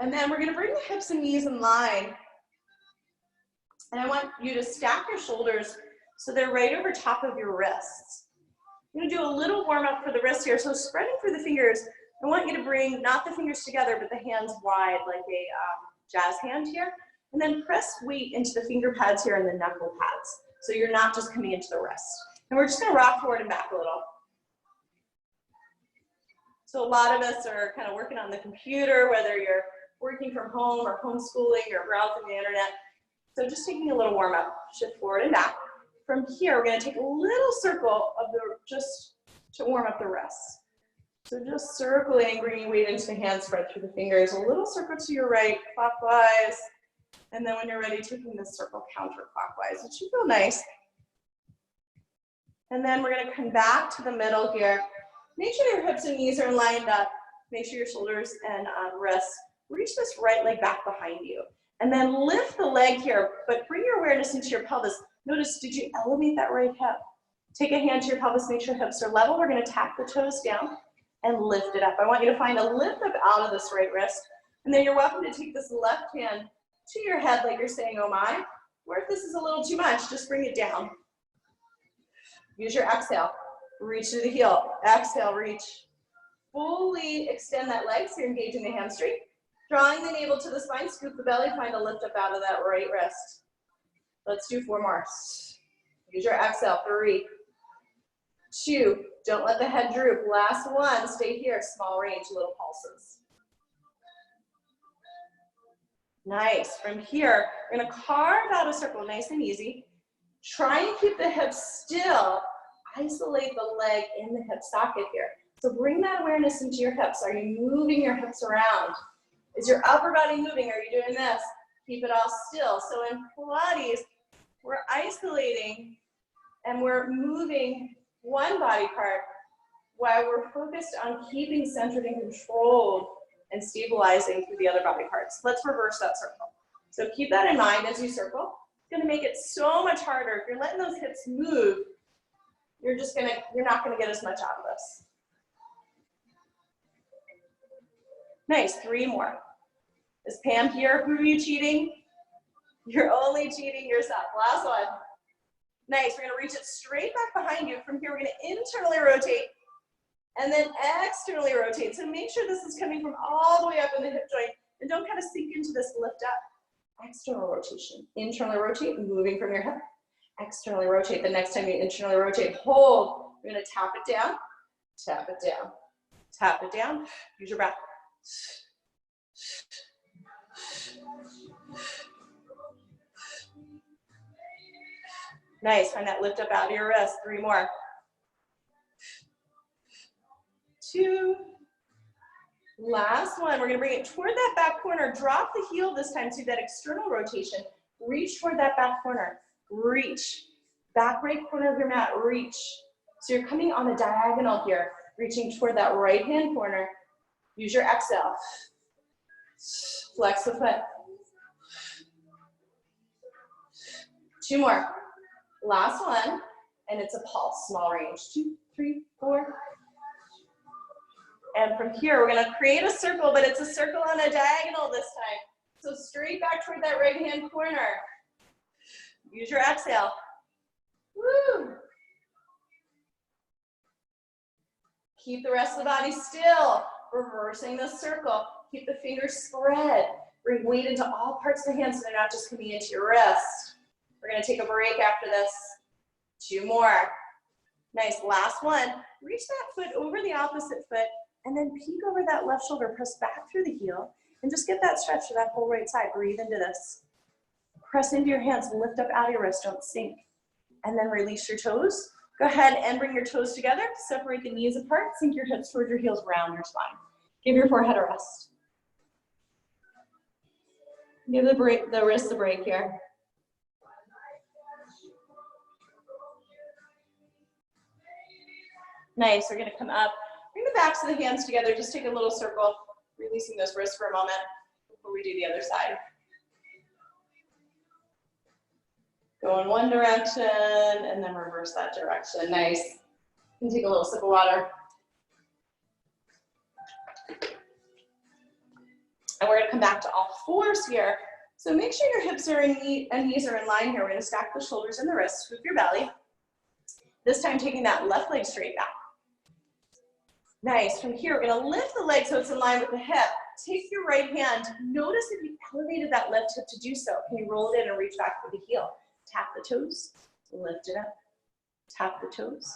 And then we're going to bring the hips and knees in line. And I want you to stack your shoulders so they're right over top of your wrists. I'm going to do a little warm up for the wrists here. So spreading through the fingers, I want you to bring not the fingers together, but the hands wide like a jazz hand here. And then press weight into the finger pads here and the knuckle pads. So you're not just coming into the wrist. And we're just going to rock forward and back a little. So a lot of us are kind of working on the computer, whether you're working from home or homeschooling or browsing the internet. So just taking a little warm up, shift forward and back. From here, we're going to take a little circle of the, just to warm up the wrists. So just circling, bringing weight into the hands, spread through the fingers. A little circle to your right, clockwise. And then when you're ready, taking this circle counterclockwise. It should feel nice. And then we're going to come back to the middle here. Make sure your hips and knees are lined up. Make sure your shoulders and wrists. Reach this right leg back behind you. And then lift the leg here, but bring your awareness into your pelvis. Notice, did you elevate that right hip? Take a hand to your pelvis, make sure hips are level. We're going to tap the toes down and lift it up. I want you to find a lift up out of this right wrist. And then you're welcome to take this left hand to your head like you're saying, oh my. Or if this is a little too much, just bring it down. Use your exhale. Reach to the heel. Exhale, reach. Fully extend that leg so you're engaging the hamstring. Drawing the navel to the spine, scoop the belly, find a lift up out of that right wrist. Let's do 4 more. Use your exhale. 3, 2, don't let the head droop. Last one, stay here, small range, little pulses. Nice. From here, we're gonna carve out a circle, nice and easy. Try and keep the hips still. Isolate the leg in the hip socket here. So bring that awareness into your hips. Are you moving your hips around? Is your upper body moving? Are you doing this? Keep it all still. So in Pilates, we're isolating and we're moving one body part while we're focused on keeping centered and controlled and stabilizing through the other body parts. Let's reverse that circle. So keep that in mind as you circle. It's going to make it so much harder. If you're letting those hips move, you're not going to get as much out of this. Nice, 3 more. Is Pam here? Who are you cheating? You're only cheating yourself. Last one. Nice, we're gonna reach it straight back behind you. From here, we're gonna internally rotate and then externally rotate. So make sure this is coming from all the way up in the hip joint and don't kind of sink into this lift up. External rotation. Internally rotate, moving from your hip. Externally rotate. The next time you internally rotate, hold. We're gonna tap it down, tap it down, tap it down. Use your breath. Nice, find that lift up out of your wrist. 3 more. 2. Last one, we're gonna bring it toward that back corner. Drop the heel this time to that external rotation. Reach toward that back corner. Reach. Back right corner of your mat, reach. So you're coming on a diagonal here, reaching toward that right hand corner. Use your exhale. Flex the foot. 2 more. Last one, and it's a pulse, small range. 2, 3, 4. And from here, we're gonna create a circle, but it's a circle on a diagonal this time. So straight back toward that right hand corner. Use your exhale. Woo! Keep the rest of the body still. Reversing the circle. Keep the fingers spread. Bring weight into all parts of the hands so they're not just coming into your wrist. We're gonna take a break after this. 2 more. Nice, last one. Reach that foot over the opposite foot and then peek over that left shoulder. Press back through the heel and just get that stretch to that whole right side. Breathe into this. Press into your hands, lift up out of your wrist, don't sink. And then release your toes. Go ahead and bring your toes together. Separate the knees apart. Sink your hips towards your heels, round your spine. Give your forehead a rest. Give the wrists a break here. Nice, we're gonna come up, bring the backs of the hands together, just take a little circle, releasing those wrists for a moment before we do the other side. Go in one direction and then reverse that direction. Nice. You can take a little sip of water. And we're gonna come back to all fours here. So make sure your hips are and knees are in line here. We're gonna stack the shoulders and the wrists, scoop your belly. This time taking that left leg straight back. Nice, from here we're gonna lift the leg so it's in line with the hip. Take your right hand, notice if you elevated that left hip to do so. Can you roll it in and reach back for the heel? Tap the toes, lift it up. Tap the toes,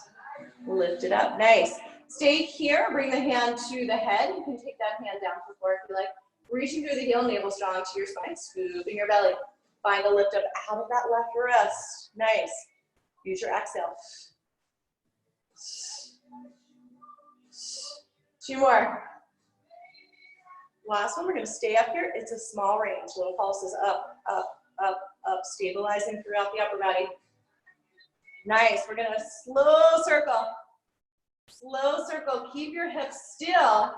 lift it up, nice. Stay here, bring the hand to the head. You can take that hand down to the floor if you like. Reaching through the heel, navel strong to your spine, scooping your belly. Find a lift up out of that left wrist. Nice. Use your exhale. 2 more. Last one, we're gonna stay up here. It's a small range. Little pulses up, up, up, up, stabilizing throughout the upper body. Nice, we're gonna slow circle. Slow circle, keep your hips still.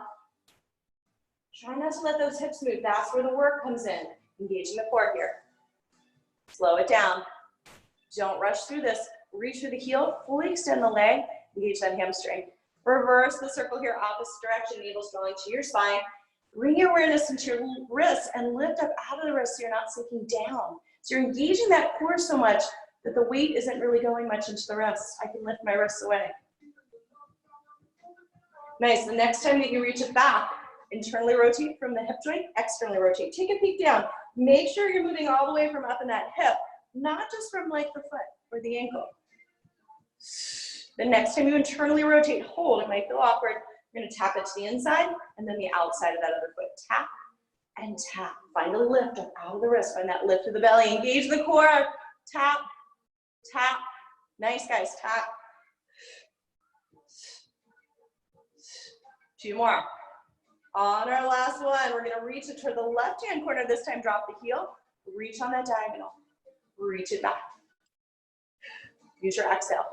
Try not to let those hips move. That's where the work comes in. Engaging the core here. Slow it down. Don't rush through this. Reach through the heel, fully extend the leg, engage that hamstring. Reverse the circle here, opposite direction, navel's going to your spine. Bring your awareness into your wrists and lift up out of the wrist so you're not sinking down. So you're engaging that core so much that the weight isn't really going much into the wrists. I can lift my wrists away. Nice, the next time that you reach it back, internally rotate from the hip joint, externally rotate. Take a peek down. Make sure you're moving all the way from up in that hip, not just from like the foot or the ankle. The next time you internally rotate, hold. It might feel awkward. You're gonna tap it to the inside and then the outside of that other foot. Tap and tap. Find a lift up out of the wrist. Find that lift of the belly. Engage the core. Tap, tap. Nice, guys. Tap. 2 more. On our last one, we're gonna reach it toward the left-hand corner. This time, drop the heel. Reach on that diagonal. Reach it back. Use your exhale.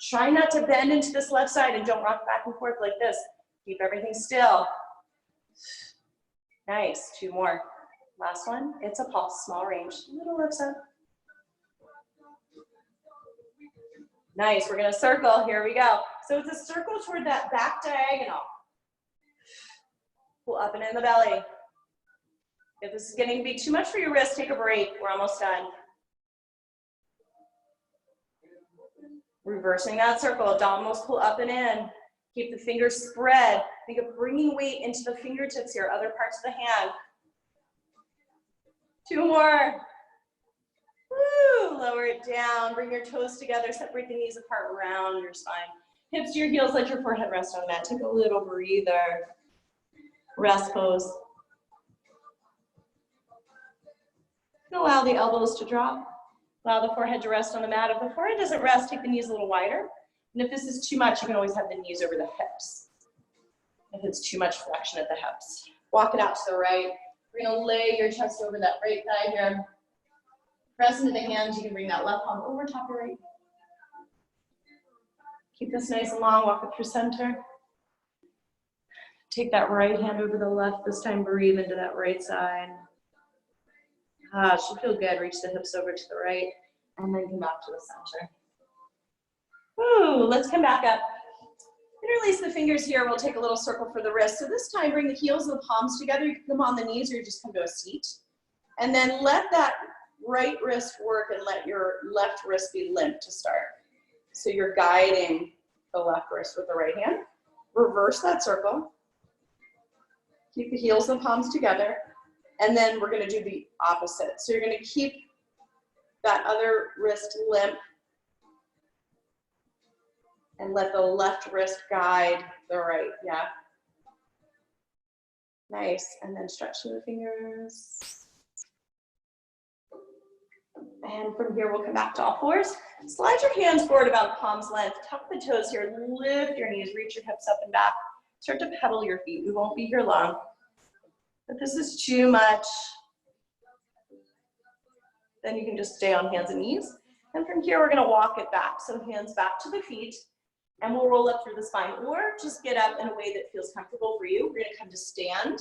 Try not to bend into this left side and don't rock back and forth like this. Keep everything still. Nice, 2 more. Last one, it's a pulse, small range. Little lifts up. Nice, we're gonna circle, here we go. So it's a circle toward that back diagonal. Pull up and in the belly. If this is getting to be too much for your wrist, take a break, we're almost done. Reversing that circle, abdominals pull up and in. Keep the fingers spread. Think of bringing weight into the fingertips here, other parts of the hand. 2 more. Woo, lower it down, bring your toes together, separate the knees apart around your spine. Hips to your heels, let your forehead rest on that. Take a little breather. Rest pose. Allow the elbows to drop. Allow the forehead to rest on the mat. If the forehead doesn't rest, take the knees a little wider. And if this is too much, you can always have the knees over the hips. If it's too much flexion at the hips. Walk it out to the right. We're gonna lay your chest over that right thigh here. Press into the hands. You can bring that left palm over top of your right. Keep this nice and long. Walk it through center. Take that right hand over the left. This time, breathe into that right side. It should feel good. Reach the hips over to the right, and then come back to the center. Woo, let's come back up. Interlace the fingers here. We'll take a little circle for the wrist. So this time, bring the heels and the palms together. You can come on the knees, or you just come to a seat. And then let that right wrist work and let your left wrist be limp to start. So you're guiding the left wrist with the right hand. Reverse that circle. Keep the heels and palms together. And then we're gonna do the opposite. So you're gonna keep that other wrist limp and let the left wrist guide the right, yeah? Nice, and then stretch through the fingers. And from here, we'll come back to all fours. Slide your hands forward about palm's length. Tuck the toes here, lift your knees, reach your hips up and back. Start to pedal your feet. We won't be here long. If this is too much, then you can just stay on hands and knees. And from here, we're gonna walk it back. So hands back to the feet, and we'll roll up through the spine, or just get up in a way that feels comfortable for you. We're gonna come to stand,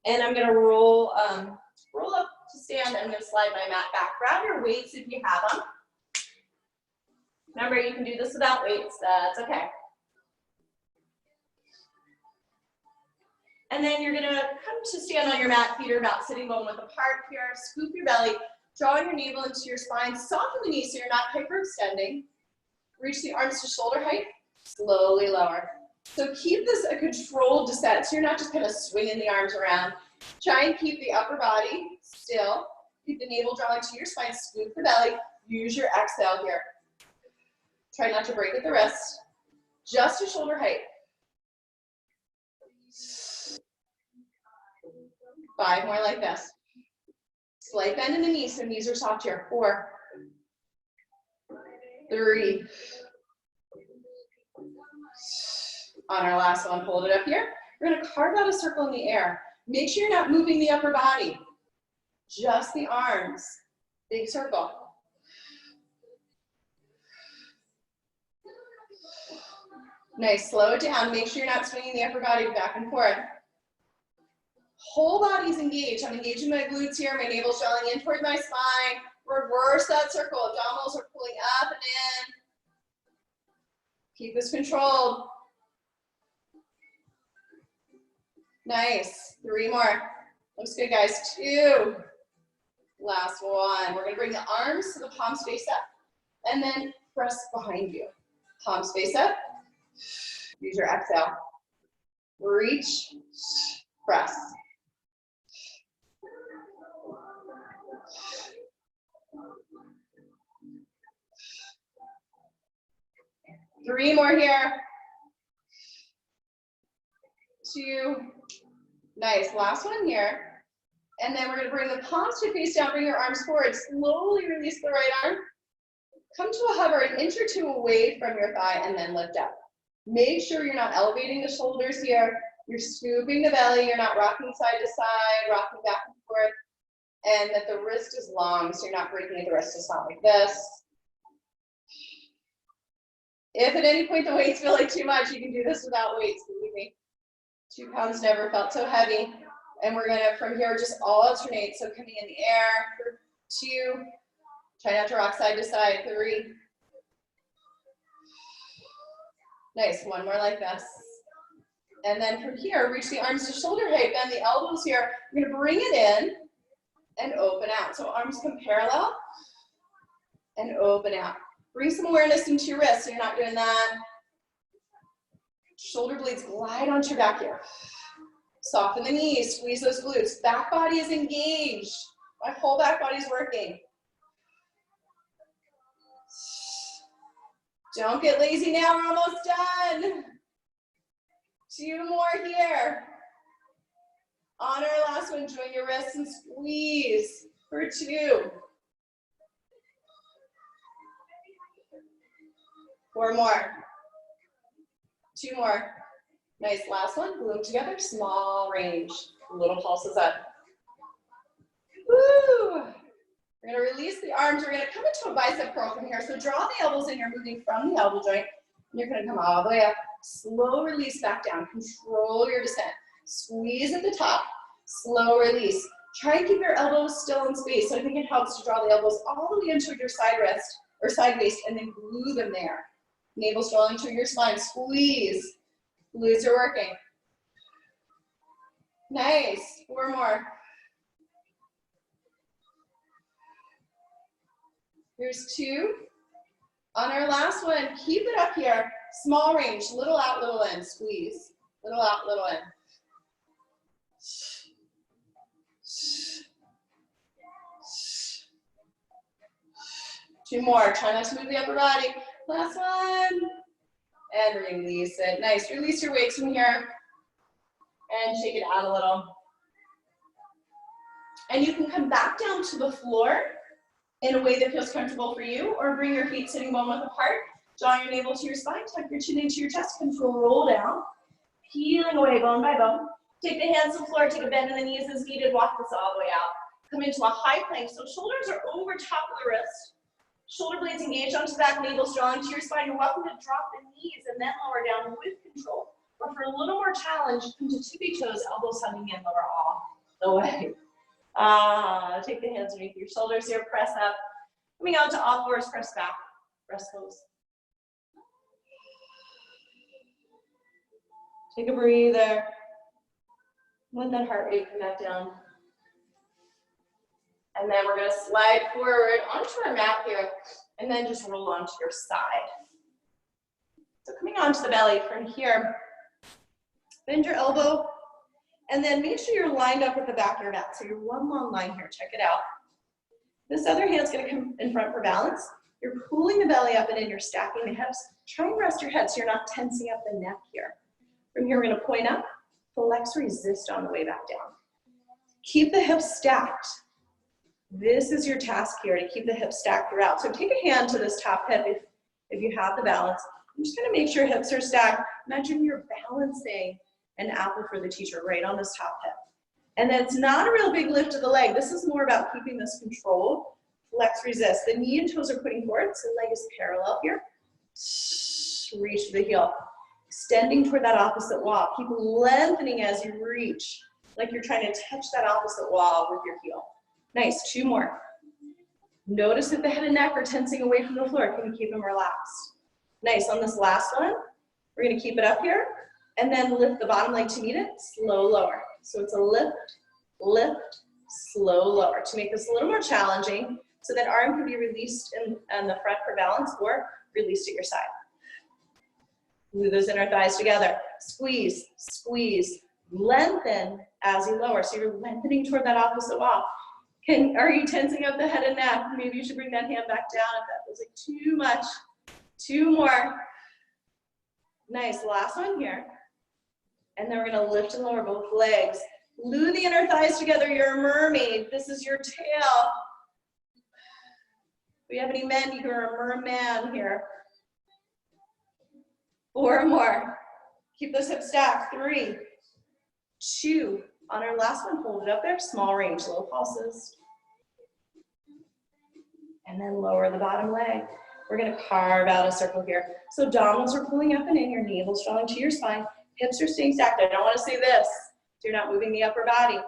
and I'm gonna roll up to stand. I'm gonna slide my mat back. Grab your weights if you have them. Remember, you can do this without weights, that's okay. And then you're gonna come to stand on your mat, feet are about sitting bone width apart here, scoop your belly, drawing your navel into your spine, soften the knees so you're not hyperextending. Reach the arms to shoulder height, slowly lower. So keep this a controlled descent, so you're not just kind of swinging the arms around. Try and keep the upper body still. Keep the navel drawing to your spine, scoop the belly, use your exhale here. Try not to break at the wrist, just to shoulder height. 5 more like this. Slight bend in the knees, so knees are soft here. 4, 3. On our last one, hold it up here. We're gonna carve out a circle in the air. Make sure you're not moving the upper body, just the arms. Big circle. Nice, slow it down. Make sure you're not swinging the upper body back and forth. Whole body's engaged. I'm engaging my glutes here. My navel's drawing in toward my spine. Reverse that circle. Abdominals are pulling up and in. Keep this controlled. Nice. 3 more. Looks good, guys. 2. Last one. We're going to bring the arms to the palms face up and then press behind you. Palms face up. Use your exhale. Reach, press. Three more here. 2. Nice. Last one here. And then we're going to bring the palms to face down. Bring your arms forward. Slowly release the right arm. Come to a hover, an inch or 2 away from your thigh, and then lift up. Make sure you're not elevating the shoulders here. You're scooping the belly. You're not rocking side to side, rocking back and forth. And that the wrist is long, so you're not breaking at the wrist. It's not like this. If at any point the weights feel like too much, you can do this without weights, believe me. 2 pounds never felt so heavy. And we're gonna, from here, just alternate. So coming in the air for 2. Try not to rock side to side. 3. Nice, 1 more like this. And then from here, reach the arms to shoulder height, bend the elbows here. You're gonna bring it in and open out. So arms come parallel and open out. Bring some awareness into your wrist so you're not doing that. Shoulder blades glide onto your back here. Soften the knees, squeeze those glutes. Back body is engaged. My whole back body is working. Don't get lazy now, we're almost done. 2 more here. On our last one, join your wrists and squeeze for 2. 4 more. 2 more. Nice, last one, glue them together, small range. Little pulses up. Woo! We're gonna release the arms. We're gonna come into a bicep curl from here. So draw the elbows in, you're moving from the elbow joint. And you're gonna come all the way up. Slow release back down. Control your descent. Squeeze at the top. Slow release. Try and keep your elbows still in space. So I think it helps to draw the elbows all the way into your side wrist or side waist and then glue them there. Navel's drawing to your spine. Squeeze. Glutes are working. Nice. 4 more. Here's 2. On our last one, keep it up here. Small range, little out, little in. Squeeze. Little out, little in. Two more. Try not to move the upper body. Last one. And release it. Nice. Release your weights from here. And shake it out a little. And you can come back down to the floor in a way that feels comfortable for you, or bring your feet sitting bone width apart. Draw your navel to your spine, tuck your chin into your chest, control down. Peeling away bone by bone. Take the hands to the floor, take a bend in the knees as needed, walk this all the way out. Come into a high plank, so shoulders are over top of the wrist. Shoulder blades engaged onto the back, navel strong to your spine. You're welcome to drop the knees and then lower down with control. Or for a little more challenge, come to tippy toes, elbows hugging in, lower all the way. Take the hands underneath your shoulders here, press up. Coming out to all fours, press back, rest pose. Take a breather. Let that heart rate come back down. And then we're going to slide forward onto our mat here, and then just roll onto your side. So coming onto the belly from here, bend your elbow, and then make sure you're lined up with the back of your mat. So you're one long line here, check it out. This other hand's going to come in front for balance. You're pulling the belly up and in, you're stacking the hips. Try and rest your head so you're not tensing up the neck here. From here, we're going to point up, flex, resist on the way back down. Keep the hips stacked. This is your task here, to keep the hips stacked throughout. So take a hand to this top hip if you have the balance. I'm just going to make sure hips are stacked. Imagine you're balancing an apple for the teacher right on this top hip. And then it's not a real big lift of the leg. This is more about keeping this controlled. Flex, resist. The knee and toes are pointing forward, so the leg is parallel here. Reach for the heel. Extending toward that opposite wall. Keep lengthening as you reach, like you're trying to touch that opposite wall with your heel. Nice, 2 more. Notice if the head and neck are tensing away from the floor. Can you keep them relaxed? Nice, on this last one, we're gonna keep it up here, and then lift the bottom leg to meet it, slow lower. So it's a lift, lift, slow lower. To make this a little more challenging, so that arm can be released in the front for balance, or released at your side. Glue those inner thighs together. Squeeze, squeeze, lengthen as you lower. So you're lengthening toward that opposite wall. Are you tensing up the head and neck? Maybe you should bring that hand back down if that feels like too much. 2 more. Nice, last one here. And then we're gonna lift and lower both legs. Glue the inner thighs together, you're a mermaid. This is your tail. If we have any men, you're a merman here. 4 more. Keep those hips stacked. 3, 2. On our last one, hold it up there, small range, low pulses. And then lower the bottom leg. We're gonna carve out a circle here. So abdominals are pulling up and in, your navel's drawing to your spine, hips are staying stacked. I don't wanna say this, so you're not moving the upper body.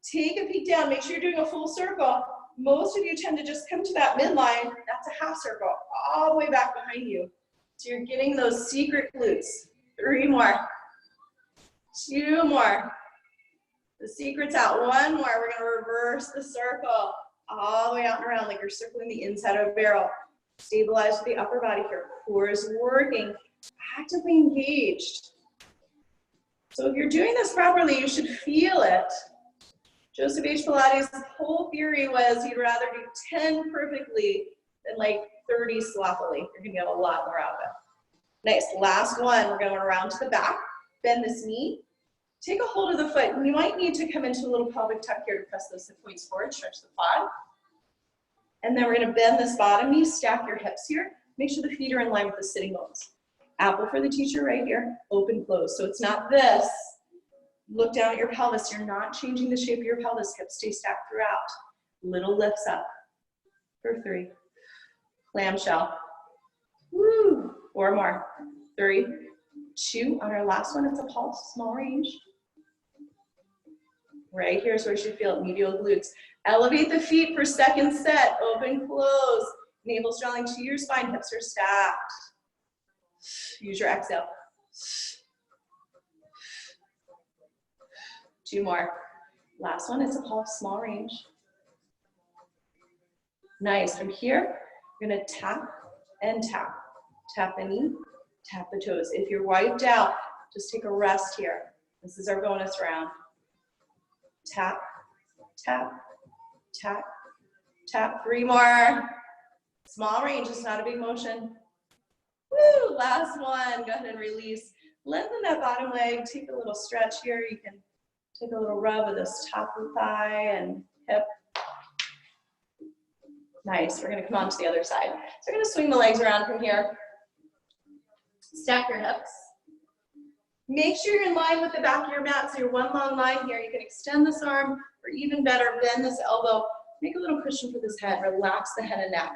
Take a peek down, make sure you're doing a full circle. Most of you tend to just come to that midline, that's a half circle, all the way back behind you. So you're getting those secret glutes. 3 more, 2 more. The secret's out. 1 more. We're going to reverse the circle all the way out and around like you're circling the inside of a barrel. Stabilize with the upper body here. Core is working, actively engaged. So if you're doing this properly, you should feel it. Joseph H. Pilates' whole theory was he'd rather do 10 perfectly than like 30 sloppily. You're going to get a lot more out of it. Nice. Last one. We're going around to the back. Bend this knee. Take a hold of the foot. You might need to come into a little pelvic tuck here to press those hip points forward, stretch the quad. And then we're going to bend this bottom knee, stack your hips here. Make sure the feet are in line with the sitting bones. Apple for the teacher right here, open, close. So it's not this. Look down at your pelvis. You're not changing the shape of your pelvis. Hips stay stacked throughout. Little lifts up for 3. Clamshell. Woo. 4 more. 3, 2. On our last one, it's a pulse, small range. Right here is where you should feel it, medial glutes. Elevate the feet for second set. Open, close. Navel's drawing to your spine. Hips are stacked. Use your exhale. 2 more. Last one, it's a pulse, small range. Nice. From here, you're going to tap and tap. Tap the knee, tap the toes. If you're wiped out, just take a rest here. This is our bonus round. Tap, tap, tap, tap. 3 more. Small range, it's not a big motion. Woo, last one. Go ahead and release. Lengthen that bottom leg. Take a little stretch here. You can take a little rub of this top of the thigh and hip. Nice. We're going to come on to the other side. So we're going to swing the legs around from here. Stack your hips. Make sure you're in line with the back of your mat, so you're one long line here. You can extend this arm, or even better, bend this elbow. Make a little cushion for this head. Relax the head and neck.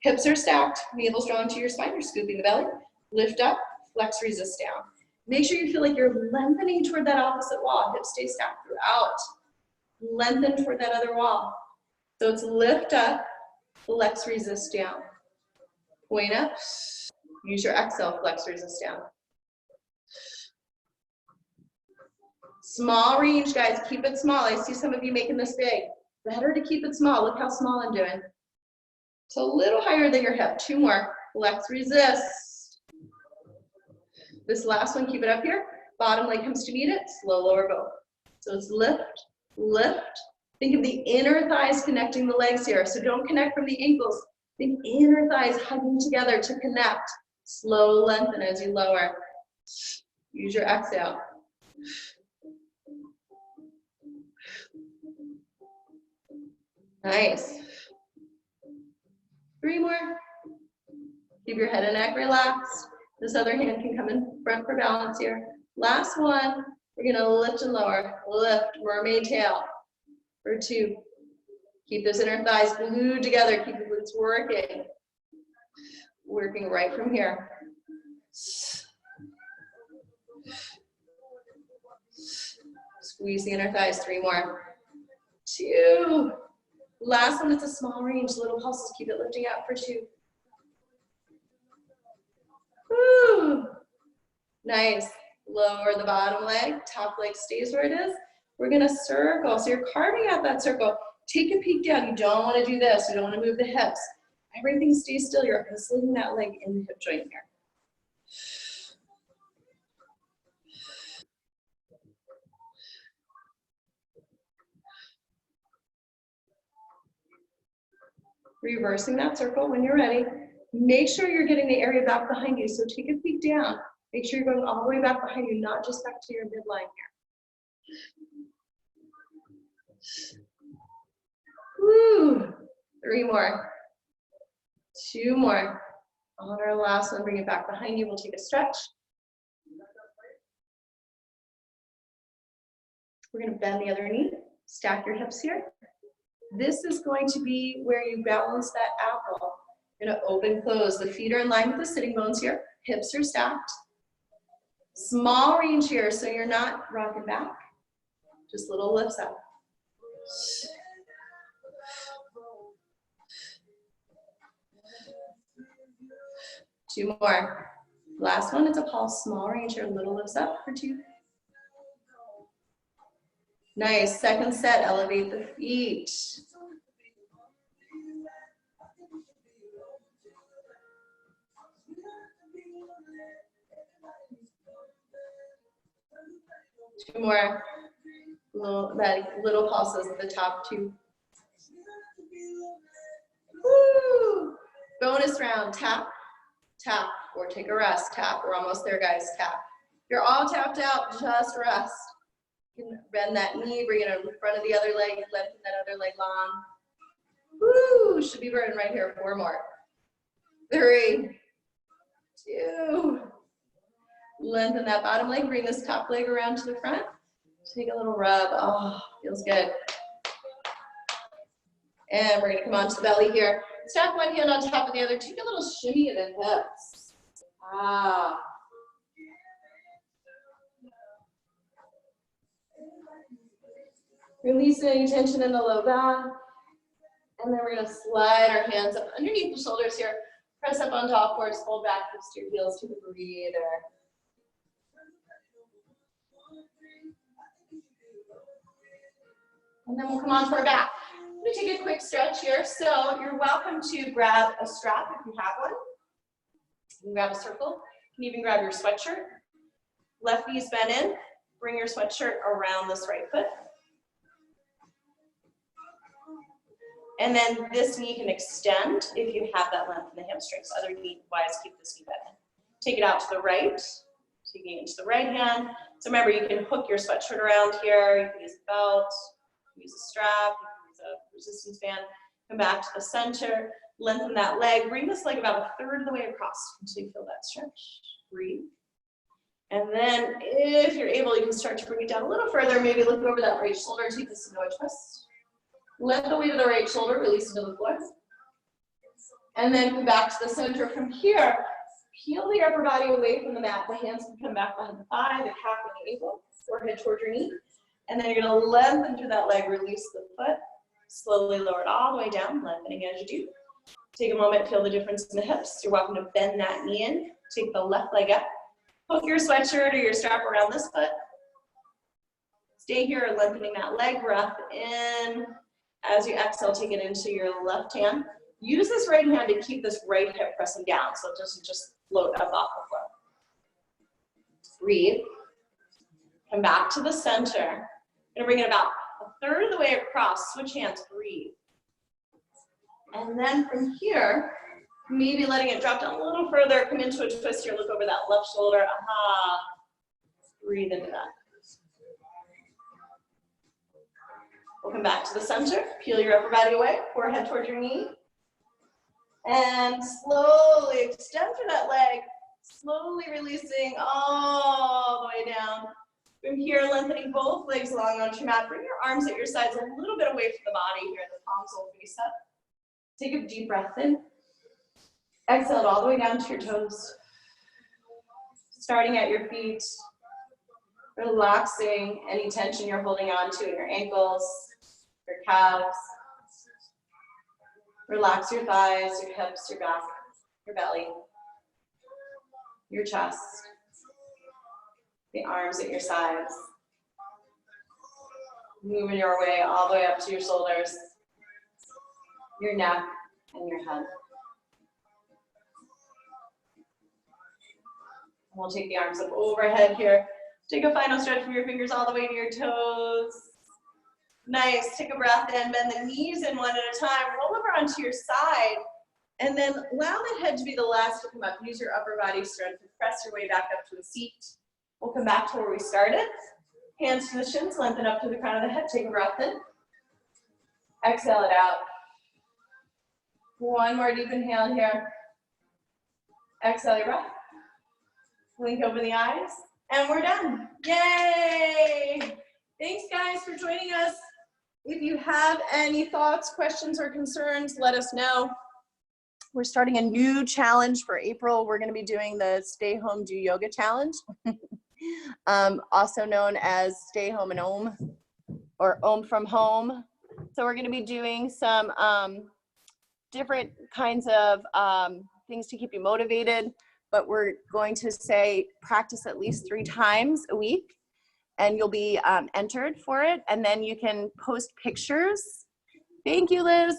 Hips are stacked, navel's drawn to your spine, you're scooping the belly. Lift up, flex, resist down. Make sure you feel like you're lengthening toward that opposite wall. Hips stay stacked throughout. Lengthen toward that other wall. So it's lift up, flex, resist down. Point up, use your exhale, flex, resist down. Small range, guys, keep it small. I see some of you making this big. Better to keep it small. Look how small I'm doing. So a little higher than your hip. 2 more. Flex, resist. This last one, keep it up here. Bottom leg comes to meet it. Slow lower both. So it's lift, lift. Think of the inner thighs connecting the legs here. So don't connect from the ankles. Think inner thighs hugging together to connect. Slow lengthen as you lower. Use your exhale. Nice. 3 more. Keep your head and neck relaxed. This other hand can come in front for balance here. Last one. We're gonna lift and lower. Lift, mermaid tail. For 2. Keep those inner thighs glued together. Keep the glutes working. Working right from here. Squeeze the inner thighs. 3 more. 2. Last one, it's a small range. Little pulses. Keep it lifting out for 2. Woo. Nice. Lower the bottom leg. Top leg stays where it is. We're going to circle. So you're carving out that circle. Take a peek down. You don't want to do this. You don't want to move the hips. Everything stays still. You're isolating that leg in the hip joint here. Reversing that circle when you're ready. Make sure you're getting the area back behind you. So take a peek down. Make sure you're going all the way back behind you, not just back to your midline here. Woo. 3 more. 2 more. On our last one, bring it back behind you. We'll take a stretch. We're going to bend the other knee. Stack your hips here. This is going to be where you balance that apple. You're going to open, close. The feet are in line with the sitting bones here. Hips are stacked. Small range here, so you're not rocking back. Just little lifts up. 2 more. Last one, it's a pulse. Small range here. Little lifts up for 2. Nice. Second set, elevate the feet. Two more. Little pulses at the top. 2. Woo! Bonus round. Tap, tap, or take a rest. Tap. We're almost there, guys. Tap. You're all tapped out. Just rest. You can bend that knee, bring it in front of the other leg, lengthen that other leg long. Woo! Should be burning right here. 4 more. 3, 2. Lengthen that bottom leg. Bring this top leg around to the front. Take a little rub. Oh, feels good. And we're going to come onto the belly here. Stack one hand on top of the other. Take a little shimmy of the hips. Ah. Release any tension in the low back. And then we're going to slide our hands up underneath the shoulders here. Press up onto all fours. Hold back. Lift your heels to the breather. And then we'll come on to our back. Let me take a quick stretch here. So you're welcome to grab a strap if you have one. You can grab a circle. You can even grab your sweatshirt. Left knee's bent in. Bring your sweatshirt around this right foot. And then this knee can extend if you have that length in the hamstrings. Other knee wise, keep this knee bent in. Take it out to the right. Taking it to the right hand. So remember, you can hook your sweatshirt around here. You can use a belt. Use a strap, you can use a resistance band. Come back to the center, lengthen that leg, bring this leg about 1/3 of the way across until you feel that stretch. Breathe. And then if you're able, you can start to bring it down a little further, maybe look over that right shoulder, take this into a twist. Let the weight of the right shoulder release into the floor. And then come back to the center from here. Peel the upper body away from the mat. The hands can come back behind the thigh, the calf and the ankle, forehead toward your knee. And then you're gonna lengthen through that leg, release the foot. Slowly lower it all the way down, lengthening as you do. Take a moment, feel the difference in the hips. You're welcome to bend that knee in. Take the left leg up. Hook your sweatshirt or your strap around this foot. Stay here, lengthening that leg, breath in. As you exhale, take it into your left hand. Use this right hand to keep this right hip pressing down so it doesn't just float up off the floor. Breathe. Come back to the center. You're gonna bring it about a third of the way across. Switch hands, breathe. And then from here, maybe letting it drop down a little further, come into a twist here, look over that left shoulder. Aha. Breathe into that. We'll come back to the center. Peel your upper body away, forehead towards your knee. And slowly extend through that leg, slowly releasing all the way down. From here, lengthening both legs along onto your mat. Bring your arms at your sides a little bit away from the body here. The palms will face up. Take a deep breath in. Exhale it all the way down to your toes. Starting at your feet. Relaxing any tension you're holding on to in your ankles, your calves. Relax your thighs, your hips, your back, your belly, your chest, the arms at your sides. Moving your way all the way up to your shoulders, your neck, and your head. And we'll take the arms up overhead here. Take a final stretch from your fingers all the way to your toes. Nice, take a breath in, bend the knees in one at a time, roll over onto your side, and then allow the head to be the last to come up. Use your upper body strength to press your way back up to a seat. We'll come back to where we started. Hands to the shins, lengthen up to the crown of the head, take a breath in. Exhale it out. One more deep inhale here. Exhale your breath. Blink over the eyes, and we're done. Yay! Thanks guys for joining us. If you have any thoughts, questions, or concerns, let us know. We're starting a new challenge for April. We're going to be doing the Stay Home Do Yoga Challenge, also known as Stay Home and Om, or Om from Home. So we're going to be doing some different kinds of things to keep you motivated, but we're going to say practice at least 3 times a week. And you'll be entered for it, and then you can post pictures. Thank you, Liz.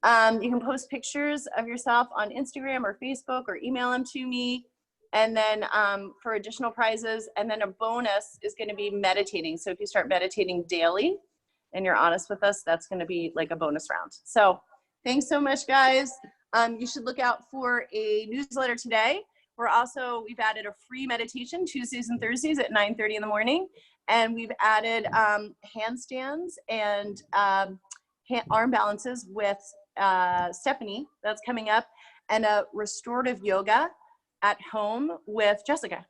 You can post pictures of yourself on Instagram or Facebook or email them to me, and then for additional prizes. And then a bonus is going to be meditating. So if you start meditating daily and you're honest with us, that's going to be like a bonus round. So thanks so much, guys. You should look out for a newsletter today. We've added a free meditation Tuesdays and Thursdays at 9:30 in the morning. And we've added handstands and arm balances with Stephanie, that's coming up, and a restorative yoga at home with Jessica.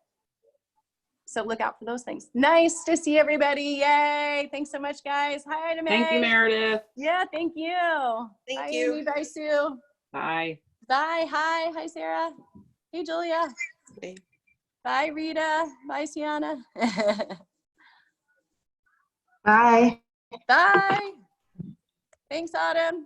So look out for those things. Nice to see everybody. Yay. Thanks so much, guys. Hi to Meg. Thank you, Meredith. Yeah, thank you. Thank Bye, you. Amy. Bye, Sue. Bye. Bye. Hi. Hi, Sarah. Hey, Julia. Bye. Bye, Rita. Bye, Sienna. Bye. Bye. Thanks, Autumn.